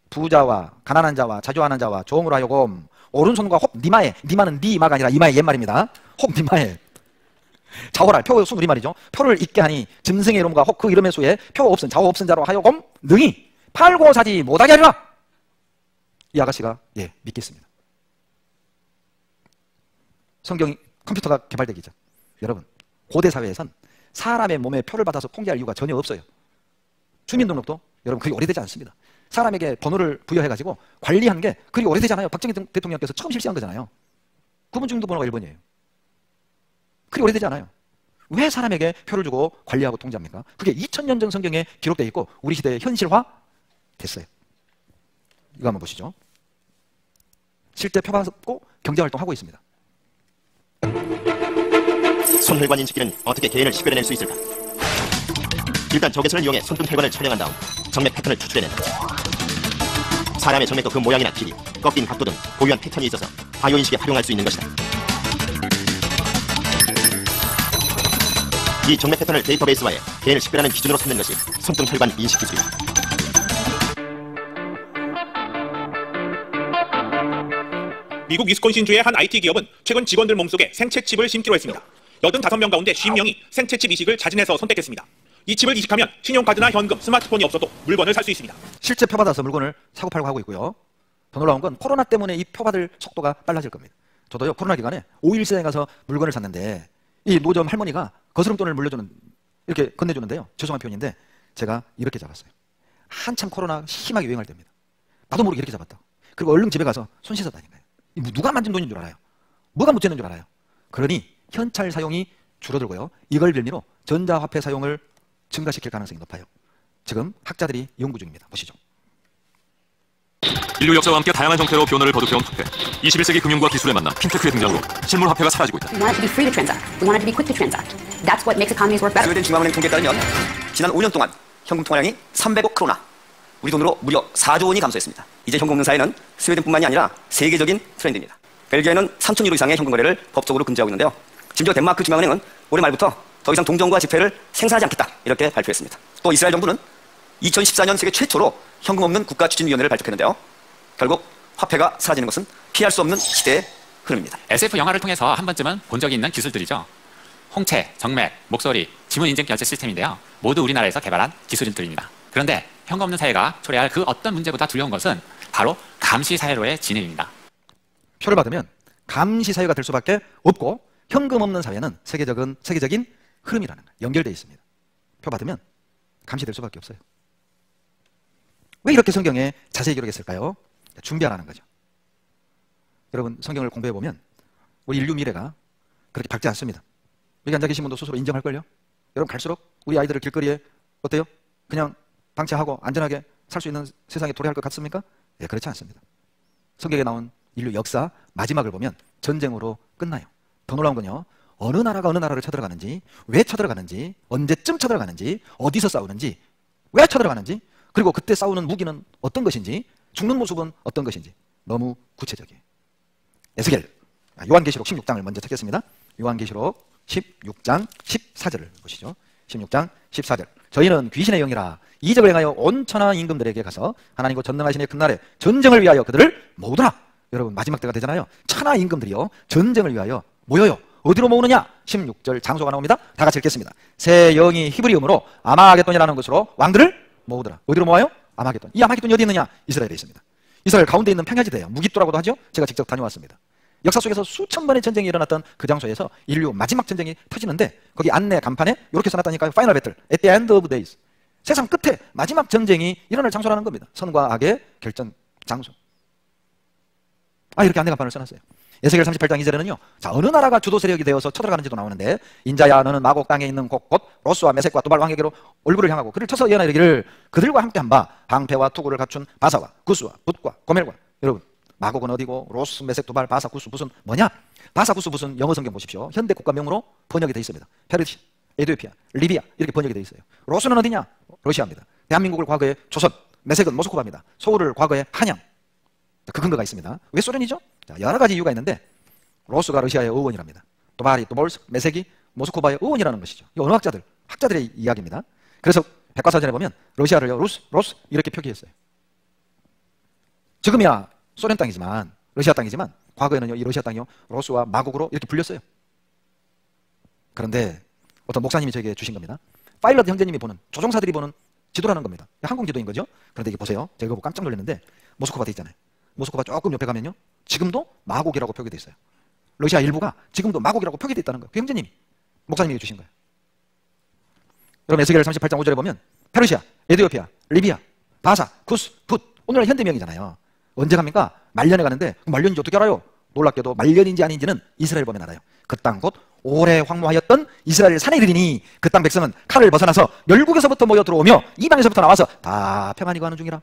부자와 가난한 자와 자주하는 자와 종으로 하여금 오른손과 혹 니마에, 니마는 니 이마가 아니라 이마의 옛말입니다. 혹 니마에 자호랄 표 순 우리말이죠. 표를 잊게 하니 짐승의 이름과 혹 그 이름의 수에 표 없은 자호 없은 자로 하여금 능히 팔고 사지 못하게 하리라. 이 아가씨가 믿겠습니다. 성경이 컴퓨터가 개발되기 전 여러분 고대 사회에선 사람의 몸에 표를 받아서 통제할 이유가 전혀 없어요. 주민등록도 여러분 그게 오래되지 않습니다. 사람에게 번호를 부여해가지고 관리한 게 그리 오래되지 않아요. 박정희 대통령께서 처음 실시한 거잖아요. 구분 주민등록번호가 1번이에요. 그리 오래되지 않아요. 왜 사람에게 표를 주고 관리하고 통제합니까? 그게 2000년 전 성경에 기록되어 있고 우리 시대에 현실화 됐어요. 이거 한번 보시죠. 실제 표 받고 경제활동하고 있습니다. 손혈관 인식기는 어떻게 개인을 식별해낼 수 있을까? 일단 적외선을 이용해 손등 혈관을 촬영한 다음 정맥 패턴을 추출해낸다. 사람의 정맥과 그 모양이나 길이, 꺾인 각도 등 고유한 패턴이 있어서 바이오 인식에 활용할 수 있는 것이다. 이 정맥 패턴을 데이터베이스화해 개인을 식별하는 기준으로 삼는 것이 손등 혈관 인식 기술이다. 미국 위스콘신주의 한 IT 기업은 최근 직원들 몸속에 생체 칩을 심기로 했습니다. 85명 가운데 50명이 생체 칩 이식을 자진해서 선택했습니다. 이 칩을 이식하면 신용카드나 현금, 스마트폰이 없어도 물건을 살 수 있습니다. 실제 표 받아서 물건을 사고 팔고 하고 있고요. 더 놀라운 건 코로나 때문에 이 표 받을 속도가 빨라질 겁니다. 저도요 코로나 기간에 5일 시장에 가서 물건을 샀는데 이 노점 할머니가 거스름돈을 물려주는 이렇게 건네주는데요. 죄송한 표현인데 제가 이렇게 잡았어요. 한참 코로나 심하게 유행할 때입니다. 나도 모르게 이렇게 잡았다. 그리고 얼른 집에 가서 손 씻었다니까요. 누가 만진 돈인 줄 알아요? 뭐가 묻혀있는 줄 알아요? 그러니 현찰 사용이 줄어들고요. 이걸 빌미로 전자화폐 사용을 증가시킬 가능성이 높아요. 지금 학자들이 연구 중입니다. 보시죠. 인류 역사와 함께 다양한 형태로 변화를 거듭해온 화폐. 21세기 금융과 기술의 만남, 핀테크의 등장으로 실물 화폐가 사라지고 있다. We want it to be free to transact. We want it to be quick to transact. That's what makes economies work better. 스웨덴 중앙은행 통계에 따르면 지난 5년 동안 현금 통화량이 300억 크로나, 우리 돈으로 무려 4조 원이 감소했습니다. 이제 현금 없는 사회는 스웨덴뿐만이 아니라 세계적인 트렌드입니다. 벨기에는 3,000유로 이상의 현금 거래를 법적으로 금지하고 있는데요. 심지어 덴마크 중앙은행은 올해 말부터 더 이상 동전과 지폐를 생산하지 않겠다 이렇게 발표했습니다. 또 이스라엘 정부는 2014년 세계 최초로 현금 없는 국가추진위원회를 발족했는데요. 결국 화폐가 사라지는 것은 피할 수 없는 시대의 흐름입니다. SF 영화를 통해서 한 번쯤은 본 적이 있는 기술들이죠. 홍채, 정맥, 목소리, 지문 인증 결제 시스템인데요. 모두 우리나라에서 개발한 기술들입니다. 그런데 현금 없는 사회가 초래할 그 어떤 문제보다 두려운 것은 바로 감시 사회로의 진입입니다. 표를 받으면 감시 사회가 될 수밖에 없고 현금 없는 사회는 세계적인 흐름이라는 거예요. 연결되어 있습니다. 표 받으면 감시될 수밖에 없어요. 왜 이렇게 성경에 자세히 기록했을까요? 준비하라는 거죠. 여러분 성경을 공부해보면 우리 인류 미래가 그렇게 밝지 않습니다. 여기 앉아 계신 분도 스스로 인정할걸요? 여러분 갈수록 우리 아이들을 길거리에 어때요? 그냥 방치하고 안전하게 살 수 있는 세상에 도래할 것 같습니까? 네, 그렇지 않습니다. 성경에 나온 인류 역사 마지막을 보면 전쟁으로 끝나요. 더 놀라운 건요, 어느 나라가 어느 나라를 쳐들어가는지, 왜 쳐들어가는지, 언제쯤 쳐들어가는지, 어디서 싸우는지, 왜 쳐들어가는지, 그리고 그때 싸우는 무기는 어떤 것인지, 죽는 모습은 어떤 것인지 너무 구체적이에요. 에스겔, 요한계시록 16장을 먼저 찾겠습니다. 요한계시록 16장 14절을 보시죠. 16장 14절. 저희는 귀신의 영이라 이적을 행하여 온 천하 임금들에게 가서 하나님과 전능하신 그 날에 전쟁을 위하여 그들을 모으더라. 여러분 마지막 때가 되잖아요. 천하 임금들이요 전쟁을 위하여 모여요. 어디로 모으느냐? 16절 장소가 나옵니다. 다 같이 읽겠습니다. 새 영이 히브리음으로 아마겟돈이라는 것으로 왕들을 모으더라. 어디로 모아요? 아마겟돈. 이 아마겟돈이 어디 있느냐? 이스라엘에 있습니다. 이스라엘 가운데 있는 평야지대예요. 무깃도라고도 하죠. 제가 직접 다녀왔습니다. 역사 속에서 수천 번의 전쟁이 일어났던 그 장소에서 인류 마지막 전쟁이 터지는데 거기 안내 간판에 이렇게 써놨다니까요. 파이널 배틀 at the end of days. 세상 끝에 마지막 전쟁이 일어날 장소라는 겁니다. 선과 악의 결전 장소. 이렇게 안내 간판을 써놨어요. 에스겔 38장 2절에는요. 자, 어느 나라가 주도 세력이 되어서 쳐들어가는지도 나오는데, 인자야 너는 마곡 땅에 있는 곳곳 로스와 메섹과 두발 왕에게로 얼굴을 향하고 그를 쳐서 예언하 이르기를 그들과 함께 한 바 방패와 투구를 갖춘 바사와 구스와 붓과 고멜과. 여러분 마곡은 어디고 로스, 메섹, 두발, 바사, 구스, 붓은 뭐냐? 바사, 구스, 붓은 영어 성경 보십시오. 현대 국가명으로 번역이 되어 있습니다. 페르시아, 에티오피아, 리비아 이렇게 번역이 되어 있어요. 로스는 어디냐? 러시아입니다. 대한민국을 과거에 조선, 메섹은 모스크바입니다. 서울을 과거에 한양. 그 근거가 있습니다. 왜 소련이죠? 자, 여러 가지 이유가 있는데 로스가 러시아의 의원이랍니다. 도발이, 도몰스, 메섹이 모스크바의 의원이라는 것이죠. 이 언어학자들, 학자들의 이야기입니다. 그래서 백과사전에 보면 러시아를 로스 이렇게 표기했어요. 지금이야 소련 땅이지만 러시아 땅이지만 과거에는요 이 러시아 땅이요 로스와 마곡으로 이렇게 불렸어요. 그런데 어떤 목사님이 저에게 주신 겁니다. 파일럿 형제님이 보는, 조종사들이 보는 지도라는 겁니다. 항공 지도인 거죠. 그런데 이게 보세요. 제가 이거 보고 깜짝 놀랐는데 모스크바 돼 있잖아요. 모스크바 조금 옆에 가면요 지금도 마곡이라고 표기되어 있어요. 러시아 일부가 지금도 마곡이라고 표기되어 있다는 거예요. 그 형제님이, 목사님이 주신 거예요. 여러분 에스겔 38장 5절에 보면 페르시아, 에티오피아, 리비아, 바사, 구스, 붓. 오늘날 현대명이잖아요. 언제 갑니까? 말년에 가는데 말년인지 어떻게 알아요? 놀랍게도 말년인지 아닌지는 이스라엘 보면 알아요. 그 땅 곧 오래 황무하였던 이스라엘 산에 이르리니 그 땅 백성은 칼을 벗어나서 열국에서부터 모여 들어오며 이방에서부터 나와서 다 평안히 가는 중이라.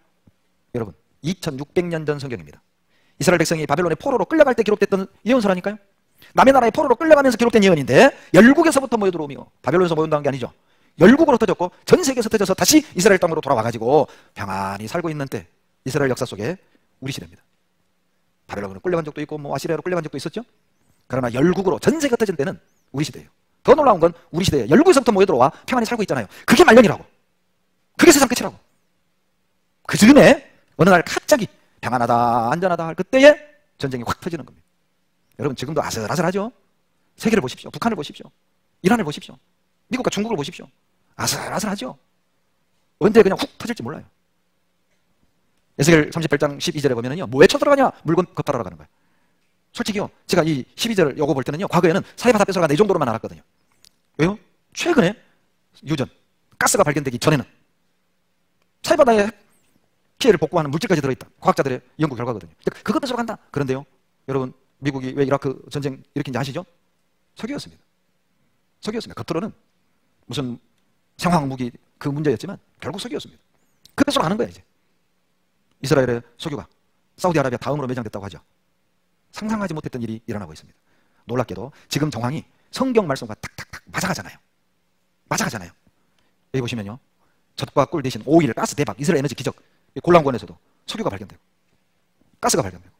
여러분 2600년 전 성경입니다. 이스라엘 백성이 바벨론의 포로로 끌려갈 때 기록됐던 예언서라니까요. 남의 나라의 포로로 끌려가면서 기록된 예언인데 열국에서부터 모여 들어오며, 바벨론에서 모여온다는 게 아니죠. 열국으로 터졌고 전 세계에서 터져서 다시 이스라엘 땅으로 돌아와가지고 평안히 살고 있는 때, 이스라엘 역사 속에 우리 시대입니다. 바벨론으로 끌려간 적도 있고 뭐 아시리아로 끌려간 적도 있었죠. 그러나 열국으로 전 세계가 터진 때는 우리 시대예요. 더 놀라운 건 우리 시대에 열국에서부터 모여 들어와 평안히 살고 있잖아요. 그게 말년이라고. 그게 세상 끝이라고. 그 즈음에 어느 날 갑자기 평안하다 안전하다 할 그때에 전쟁이 확 터지는 겁니다. 여러분 지금도 아슬아슬하죠. 세계를 보십시오. 북한을 보십시오. 이란을 보십시오. 미국과 중국을 보십시오. 아슬아슬하죠. 언제 그냥 훅 터질지 몰라요. 에스겔 38장 12절에 보면은요, 뭐에 쳐들어가냐? 물건 급발하러 가는 거예요. 솔직히요, 제가 이 12절 요거 볼 때는요, 과거에는 사이바다 뺏어간다 이 정도로만 알았거든요. 왜요? 최근에 유전, 가스가 발견되기 전에는 사이바다에 피해를 복구하는 물질까지 들어있다. 과학자들의 연구 결과거든요. 그거 뺏으러 간다. 그런데요, 여러분 미국이 왜 이라크 전쟁 일으킨지 아시죠? 석유였습니다. 석유였습니다. 겉으로는 무슨 생화학 무기 그 문제였지만 결국 석유였습니다. 그 뺏으러 가는 거야 이제. 이스라엘의 석유가 사우디아라비아 다음으로 매장됐다고 하죠. 상상하지 못했던 일이 일어나고 있습니다. 놀랍게도 지금 정황이 성경 말씀과 탁탁탁 맞아가잖아요. 맞아가잖아요. 여기 보시면요. 젖과 꿀 대신 오일, 가스 대박, 이스라엘 에너지 기적, 골란권에서도 석유가 발견되고 가스가 발견되고.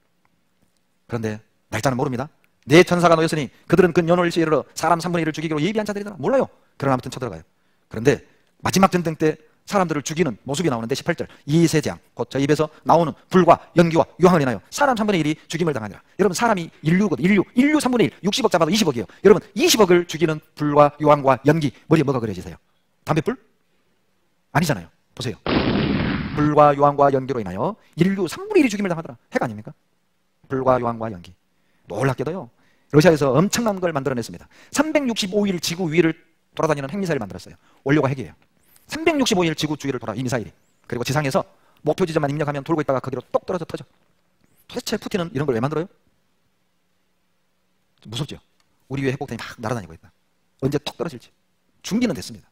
그런데 날짜는 모릅니다. 내 천사가 놓였으니 그들은 그 연월일시에 이르러 사람 3분의 1을 죽이기로 예비한 자들이더라. 몰라요. 그러나 아무튼 쳐들어가요. 그런데 마지막 전쟁 때 사람들을 죽이는 모습이 나오는데 18절 이 세 재앙 곧 저 입에서 나오는 불과 연기와 유황을 인하여 사람 3분의 1이 죽임을 당하니라. 여러분 사람이 인류거든. 인류 3분의 1 60억 잡아도 20억이에요. 여러분 20억을 죽이는 불과 유황과 연기 머리에 뭐가 그려지세요? 담뱃불? 아니잖아요. 보세요. 불과 유황과 연기로 인하여 인류 3분의 1이 죽임을 당하더라. 핵 아닙니까? 불과 유황과 연기. 놀랍게도요. 러시아에서 엄청난 걸 만들어냈습니다. 365일 지구 위를 돌아다니는 핵미사일을 만들었어요. 원료가 핵이에요. 365일 지구 주위를 돌아 이 미사일이. 그리고 지상에서 목표 지점만 입력하면 돌고 있다가 거기로 똑 떨어져 터져. 도대체 푸틴은 이런 걸 왜 만들어요? 무섭죠? 우리 위에 핵폭탄이 막 날아다니고 있다. 언제 톡 떨어질지. 준비는 됐습니다.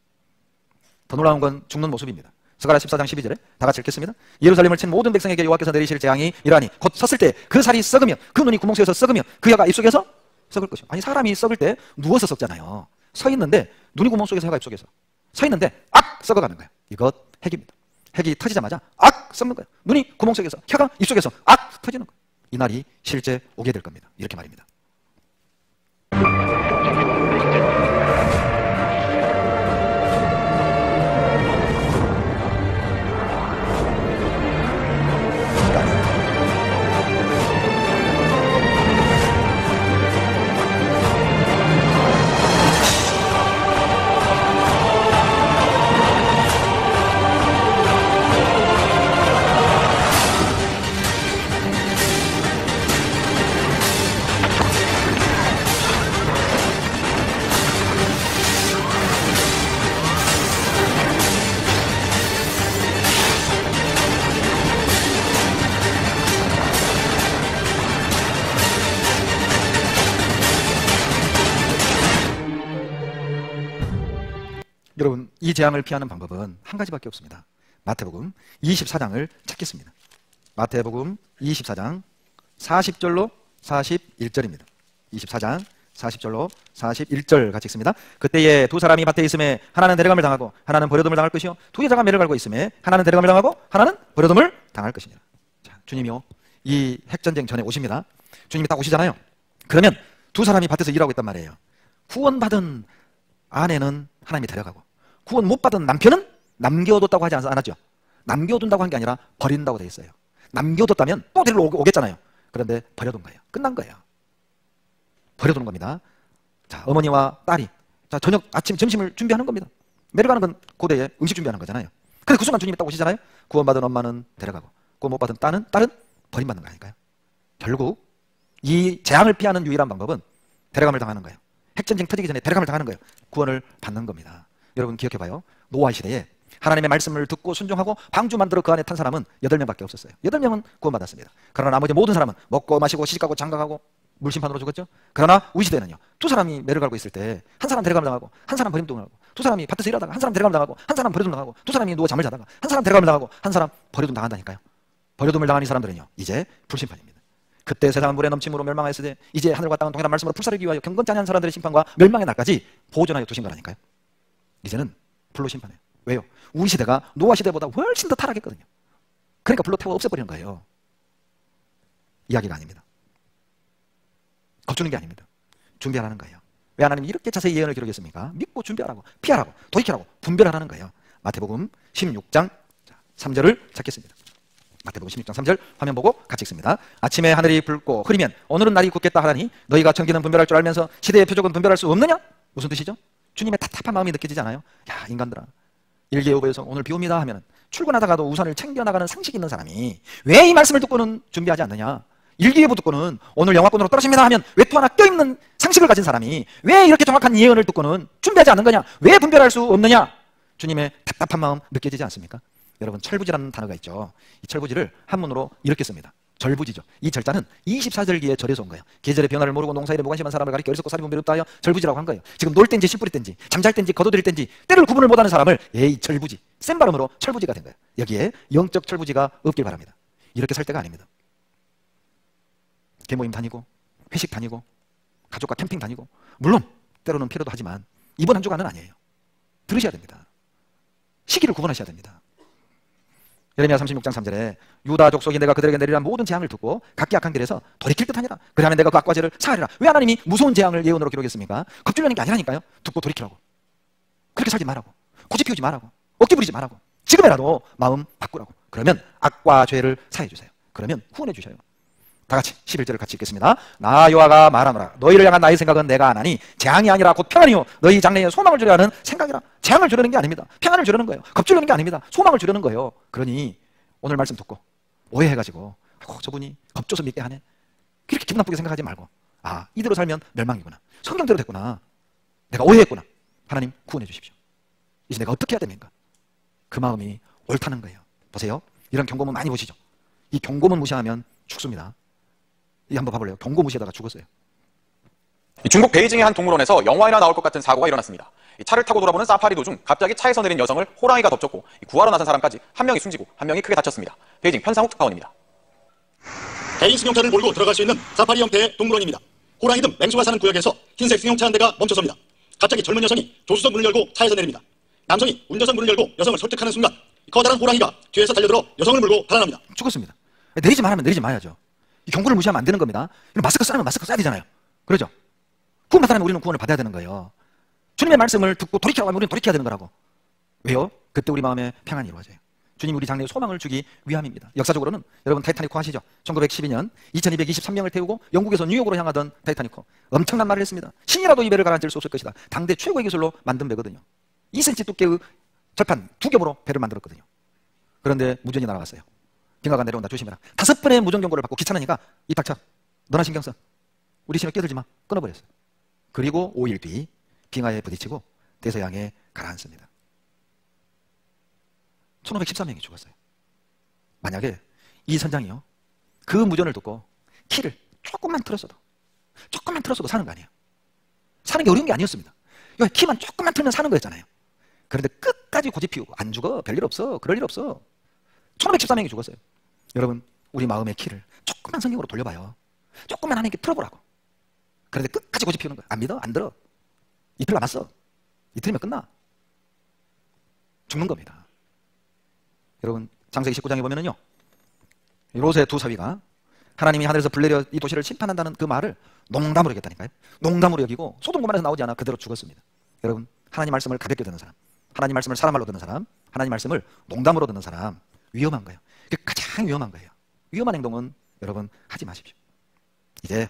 더 놀라운 건 죽는 모습입니다. 스가랴 14장 12절에 다 같이 읽겠습니다. 예루살렘을 친 모든 백성에게 여호와께서 내리실 재앙이 이러하니 곧 섰을 때 그 살이 썩으며 그 눈이 구멍 속에서 썩으며 그 혀가 입속에서 썩을 것이요. 아니 사람이 썩을 때 누워서 썩잖아요. 서 있는데 눈이 구멍 속에서 혀가 입속에서 서 있는데 악 썩어가는 거예요. 이것 핵입니다. 핵이 터지자마자 악 썩는 거예요. 눈이 구멍 속에서 혀가 입속에서 악 터지는 거예요. 이 날이 실제 오게 될 겁니다. 이렇게 말입니다. 여러분 이 재앙을 피하는 방법은 한 가지밖에 없습니다. 마태복음 24장을 찾겠습니다. 마태복음 24장 40절로 41절입니다. 24장 40절로 41절 같이 읽습니다. 그때에 두 사람이 밭에 있음에 하나는 데려감을 당하고 하나는 버려둠을 당할 것이요 두 여자가 매를 갈고 있음에 하나는 데려감을 당하고 하나는 버려둠을 당할 것이니라. 자, 주님이요 이 핵전쟁 전에 오십니다. 주님이 딱 오시잖아요. 그러면 두 사람이 밭에서 일하고 있단 말이에요. 구원받은 아내는 하나님이 데려가고 구원 못 받은 남편은 남겨뒀다고 하지 않았죠? 남겨둔다고 한 게 아니라 버린다고 돼 있어요. 남겨뒀다면 또 데리러 오겠잖아요. 그런데 버려둔 거예요. 끝난 거예요. 버려두는 겁니다. 자, 어머니와 딸이 자 저녁, 아침, 점심을 준비하는 겁니다. 내려가는 건 고대에 음식 준비하는 거잖아요. 근데 그 순간 주님이 딱 오시잖아요. 구원받은 엄마는 데려가고 구원 못 받은 딸은 버림받는 거 아닐까요? 결국 이 재앙을 피하는 유일한 방법은 데려감을 당하는 거예요. 핵전쟁 터지기 전에 데려감을 당하는 거예요. 구원을 받는 겁니다. 여러분 기억해봐요. 노아 시대에 하나님의 말씀을 듣고 순종하고 방주 만들어 그 안에 탄 사람은 8명밖에 없었어요. 8명은 구원받았습니다. 그러나 나머지 모든 사람은 먹고 마시고 시집가고 장가가고 물심판으로 죽었죠. 그러나 우리 시대는요. 두 사람이 매를 갈고 있을 때 한 사람 데려감을 당하고 한 사람 버림동을 하고 두 사람이 밭에서 일하다가 한 사람 데려감을 당하고 한 사람 버려둠 당하고 두 사람이 누워 잠을 자다가 한 사람 데려감을 당하고 한 사람 버려둠 당한다니까요. 버려둠을 당한 이 사람들은요. 이제 불심판입니다. 그때 세상은 물에 넘침으로 멸망하였으되 이제 하늘과 땅은 동일한 말씀으로 불사르기 위하여 경건치 아니한 사람들의 심판과 멸망의 날까지 보존하여 두신 거라니까요. 이제는 불로 심판해요. 왜요? 우리 시대가 노아 시대보다 훨씬 더 타락했거든요. 그러니까 불로 태워 없애버리는 거예요. 이야기가 아닙니다. 겁주는 게 아닙니다. 준비하라는 거예요. 왜 하나님이 이렇게 자세히 예언을 기록했습니까? 믿고 준비하라고, 피하라고, 돌이키라고, 분별하라는 거예요. 마태복음 16장 3절을 찾겠습니다. 마태복음 16장 3절 화면 보고 같이 읽습니다. 아침에 하늘이 붉고 흐리면 오늘은 날이 굳겠다 하다니 너희가 청기는 분별할 줄 알면서 시대의 표적은 분별할 수 없느냐? 무슨 뜻이죠? 주님의 답답한 마음이 느껴지지 않아요? 야 인간들아 일개요보에서 오늘 비 옵니다 하면 출근하다가도 우산을 챙겨나가는 상식 있는 사람이 왜 이 말씀을 듣고는 준비하지 않느냐? 일기예보 듣고는 오늘 영화권으로 떨어집니다 하면 외투 하나 껴입는 상식을 가진 사람이 왜 이렇게 정확한 예언을 듣고는 준비하지 않는 거냐? 왜 분별할 수 없느냐? 주님의 답답한 마음 느껴지지 않습니까? 여러분 철부지라는 단어가 있죠. 이 철부지를 한문으로 이렇게 씁니다. 절부지죠. 이 절자는 24절기의 절에서 온 거예요. 계절의 변화를 모르고 농사일에 무관심한 사람을 가리켜 어리석고 사리 분별이 없다 하여 절부지라고 한 거예요. 지금 놀 땐지 씨 뿌릴 땐지 잠잘 땐지 거둬들일 땐지 때를 구분을 못하는 사람을 에이 절부지 센 발음으로 철부지가 된 거예요. 여기에 영적 철부지가 없길 바랍니다. 이렇게 살 때가 아닙니다. 개모임 다니고 회식 다니고 가족과 캠핑 다니고 물론 때로는 필요도 하지만 이번 한 주간은 아니에요. 들으셔야 됩니다. 시기를 구분하셔야 됩니다. 예레미야 36장 3절에 유다 족속이 내가 그들에게 내리란 모든 재앙을 듣고 각기 악한 길에서 돌이킬 듯하니라. 그리하면 내가 그 악과 죄를 사하리라. 왜 하나님이 무서운 재앙을 예언으로 기록했습니까? 겁주려는 게 아니라니까요. 듣고 돌이키라고. 그렇게 살지 말라고. 고집 피우지 말라고. 억지 부리지 말라고. 지금이라도 마음 바꾸라고. 그러면 악과 죄를 사해 주세요. 그러면 후원해 주셔요. 다 같이 11절을 같이 읽겠습니다. 나 여호와가 말하노라. 너희를 향한 나의 생각은 내가 아나니 재앙이 아니라 곧 평안이요 너희 장래에 소망을 주려 하는 생각이라. 재앙을 주려는 게 아닙니다. 평안을 주려는 거예요. 겁주려는 게 아닙니다. 소망을 주려는 거예요. 그러니 오늘 말씀 듣고 오해해가지고 저분이 겁줘서 믿게 하네. 그렇게 기분 나쁘게 생각하지 말고 아 이대로 살면 멸망이구나. 성경대로 됐구나. 내가 오해했구나. 하나님 구원해 주십시오. 이제 내가 어떻게 해야 됩니까? 그 마음이 옳다는 거예요. 보세요. 이런 경고문 많이 보시죠. 이 경고문 무시하면 죽습니다. 이 한번 봐볼래요? 경고 무시하다가 죽었어요. 중국 베이징의 한 동물원에서 영화에나 나올 것 같은 사고가 일어났습니다. 차를 타고 돌아보는 사파리 도중 갑자기 차에서 내린 여성을 호랑이가 덮쳤고 구하러 나선 사람까지 한 명이 숨지고 한 명이 크게 다쳤습니다. 베이징 편상욱 특파원입니다. 개인 승용차를 몰고 들어갈 수 있는 사파리 형태의 동물원입니다. 호랑이 등 맹수가 사는 구역에서 흰색 승용차 한 대가 멈춰섭니다. 갑자기 젊은 여성이 조수석 문을 열고 차에서 내립니다. 남성이 운전석 문을 열고 여성을 설득하는 순간 커다란 호랑이가 뒤에서 달려들어 여성을 물고 달아납니다. 죽었습니다. 내리지 말하면 내리지 마야죠. 이 경고를 무시하면 안 되는 겁니다. 마스크 쓰라면 마스크 써야 되잖아요. 그러죠? 구원 받으려면 우리는 구원을 받아야 되는 거예요. 주님의 말씀을 듣고 돌이키라고 하면 우리는 돌이켜야 되는 거라고. 왜요? 그때 우리 마음에 평안이 이루어져요. 주님 우리 장래에 소망을 주기 위함입니다. 역사적으로는 여러분 타이타닉호 아시죠? 1912년 2223명을 태우고 영국에서 뉴욕으로 향하던 타이타닉호 엄청난 말을 했습니다. 신이라도 이 배를 가라앉힐 수 없을 것이다. 당대 최고의 기술로 만든 배거든요. 2cm 두께의 절판 2겹으로 배를 만들었거든요. 그런데 무전이 날아갔어요. 빙하가 내려온다 조심해라. 5번의 무전 경고를 받고 귀찮으니까 이 닥쳐 너나 신경 써. 우리 신을 끼들지 마. 끊어버렸어요. 그리고 5일 뒤 빙하에 부딪히고 대서양에 가라앉습니다. 1514명이 죽었어요. 만약에 이 선장이요 그 무전을 듣고 키를 조금만 틀었어도 사는 거 아니에요. 사는 게 어려운 게 아니었습니다. 키만 조금만 틀면 사는 거였잖아요. 그런데 끝까지 고집 피우고 안 죽어 별일 없어 그럴 일 없어 1514명이 죽었어요. 여러분 우리 마음의 키를 조금만 성경으로 돌려봐요. 조금만 하나님께 틀어보라고. 그런데 끝까지 고집 피우는 거야. 안 믿어? 안 들어. 이틀 남았어. 이틀이면 끝나. 죽는 겁니다. 여러분 창세기 19장에 보면은요 롯의 두 사위가 하나님이 하늘에서 불내려 이 도시를 심판한다는 그 말을 농담으로 여겼다니까요. 농담으로 여기고 소돔 고모라에서 나오지 않아 그대로 죽었습니다. 여러분 하나님 말씀을 가볍게 듣는 사람, 하나님 말씀을 사람말로 듣는 사람, 하나님 말씀을 농담으로 듣는 사람 위험한 거예요. 그게 가장 위험한 거예요. 위험한 행동은 여러분 하지 마십시오. 이제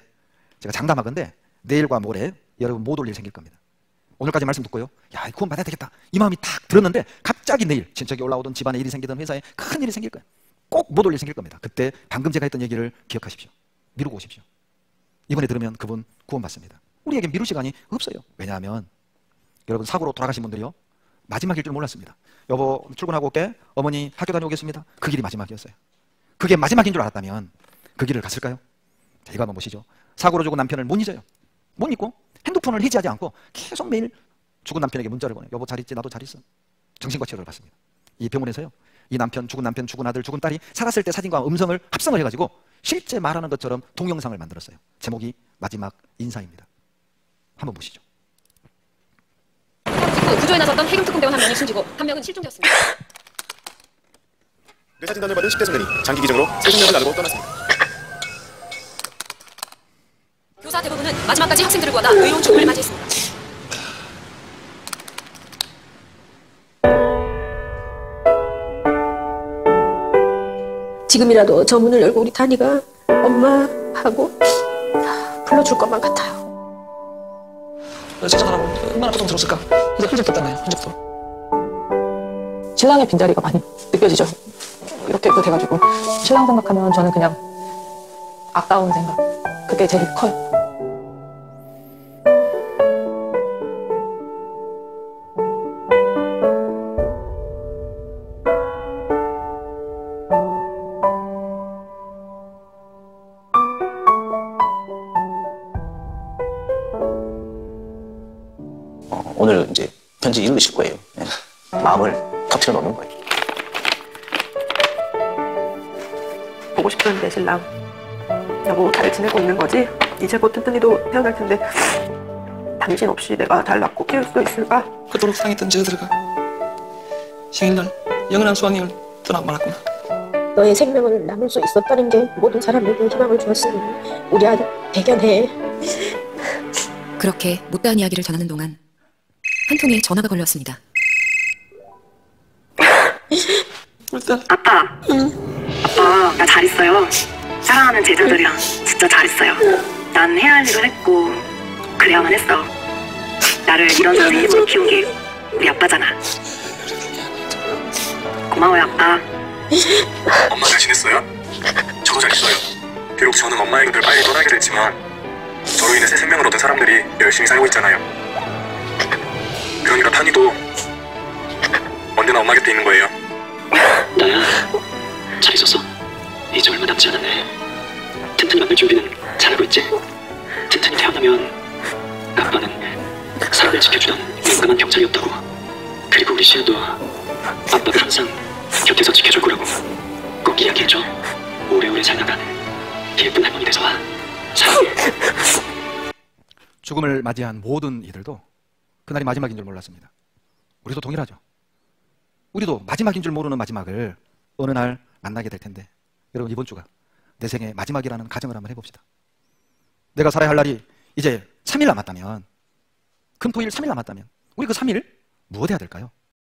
제가 장담하건대 내일과 모레 여러분 못 올 일 생길 겁니다. 오늘까지 말씀 듣고요. 야, 구원 받아야 되겠다. 이 마음이 탁 들었는데 갑자기 내일 친척이 올라오든 집안에 일이 생기든 회사에 큰 일이 생길 거예요. 꼭 못 올 일 생길 겁니다. 그때 방금 제가 했던 얘기를 기억하십시오. 미루고 오십시오. 이번에 들으면 그분 구원 받습니다. 우리에게 미룰 시간이 없어요. 왜냐하면 여러분 사고로 돌아가신 분들이요. 마지막일 줄 몰랐습니다. 여보 출근하고 올게. 어머니 학교 다녀오겠습니다. 그 길이 마지막이었어요. 그게 마지막인 줄 알았다면 그 길을 갔을까요? 자, 이거 한번 보시죠. 사고로 죽은 남편을 못 잊어요. 못 잊고 핸드폰을 해지하지 않고 계속 매일 죽은 남편에게 문자를 보내요. 여보 잘 있지? 나도 잘 있어. 정신과 치료를 받습니다. 이 병원에서요. 이 남편, 죽은 아들, 죽은 딸이 살았을 때 사진과 음성을 합성을 해가지고 실제 말하는 것처럼 동영상을 만들었어요. 제목이 마지막 인사입니다. 한번 보시죠. 구조에 나섰던 해경특공대원 한 명이 숨지고 한 명은 실종되었습니다. 뇌사 진단을 받은 10대 소년이 장기 기증으로 새 생명을 나누고 떠났습니다. 교사 대부분은 마지막까지 학생들을 구하다 의로운 죽음을 맞이했습니다. 지금이라도 저 문을 열고 우리 다니가 엄마 하고 불러줄 것만 같아요. 세상하라고 얼마나 고통스러웠을까. 근데 흔적됐잖아요. 흔적도. 신랑의 빈자리가 많이 느껴지죠. 이렇게 돼가지고 신랑 생각하면 저는 그냥 아까운 생각. 그게 제일 커요. 오늘 이제 편지 읽으실 거예요. 네. 마음을 터트려 놓는 거예요. 보고 싶은데 신랑 여보, 잘 지내고 있는 거지? 이제 곧 튼튼이도 태어날 텐데 당신 없이 내가 잘 낳고 키울 수 있을까? 그토록 상했던 저들과 생일날 영원한 수학여행을 떠나고 말았구나. 너의 생명을 나눌 수 있었다는 게 모든 사람에게 희망을 주었으니 우리 아들 대견해. 그렇게 못다한 이야기를 전하는 동안 한 통의 전화가 걸려왔습니다. 아빠. 아빠, 나 잘 있어요. 사랑하는 제자들이랑 진짜 잘 있어요. 난 해야 할 일을 했고 그래야만 했어. 나를 이런 선생님으로 키운 게 우리 아빠잖아. 고마워요, 아빠. 엄마 잘 지냈어요? 저도 잘 있어요. 비록 저는 엄마의 곁을 빨리 떠나게 됐지만 저로 인해 새 생명을 얻은 사람들이 열심히 살고 있잖아요. 그러니까 탄이도 언제나 엄마 곁에 있는 거예요. 나야, 잘 있었어? 이제 얼마 남지 않았네. 튼튼이 만날 준비는 잘하고 있지? 튼튼이 태어나면 아빠는 사람을 지켜주던 용감한 경찰이었다고. 그리고 우리 시아도 아빠가 항상 곁에서 지켜줄 거라고 꼭 이야기해줘. 오래오래 잘 나가는 예쁜 할머니 돼서 와. 사랑해. 죽음을 맞이한 모든 이들도 그날이 마지막인 줄 몰랐습니다. 우리도 동일하죠. 우리도 마지막인 줄 모르는 마지막을 어느 날 만나게 될 텐데, 여러분, 이번 주가 내 생의 마지막이라는 가정을 한번 해봅시다. 내가 살아야 할 날이 이제 3일 남았다면, 금토일 3일 남았다면 우리 그 3일 무엇 해야 될까요?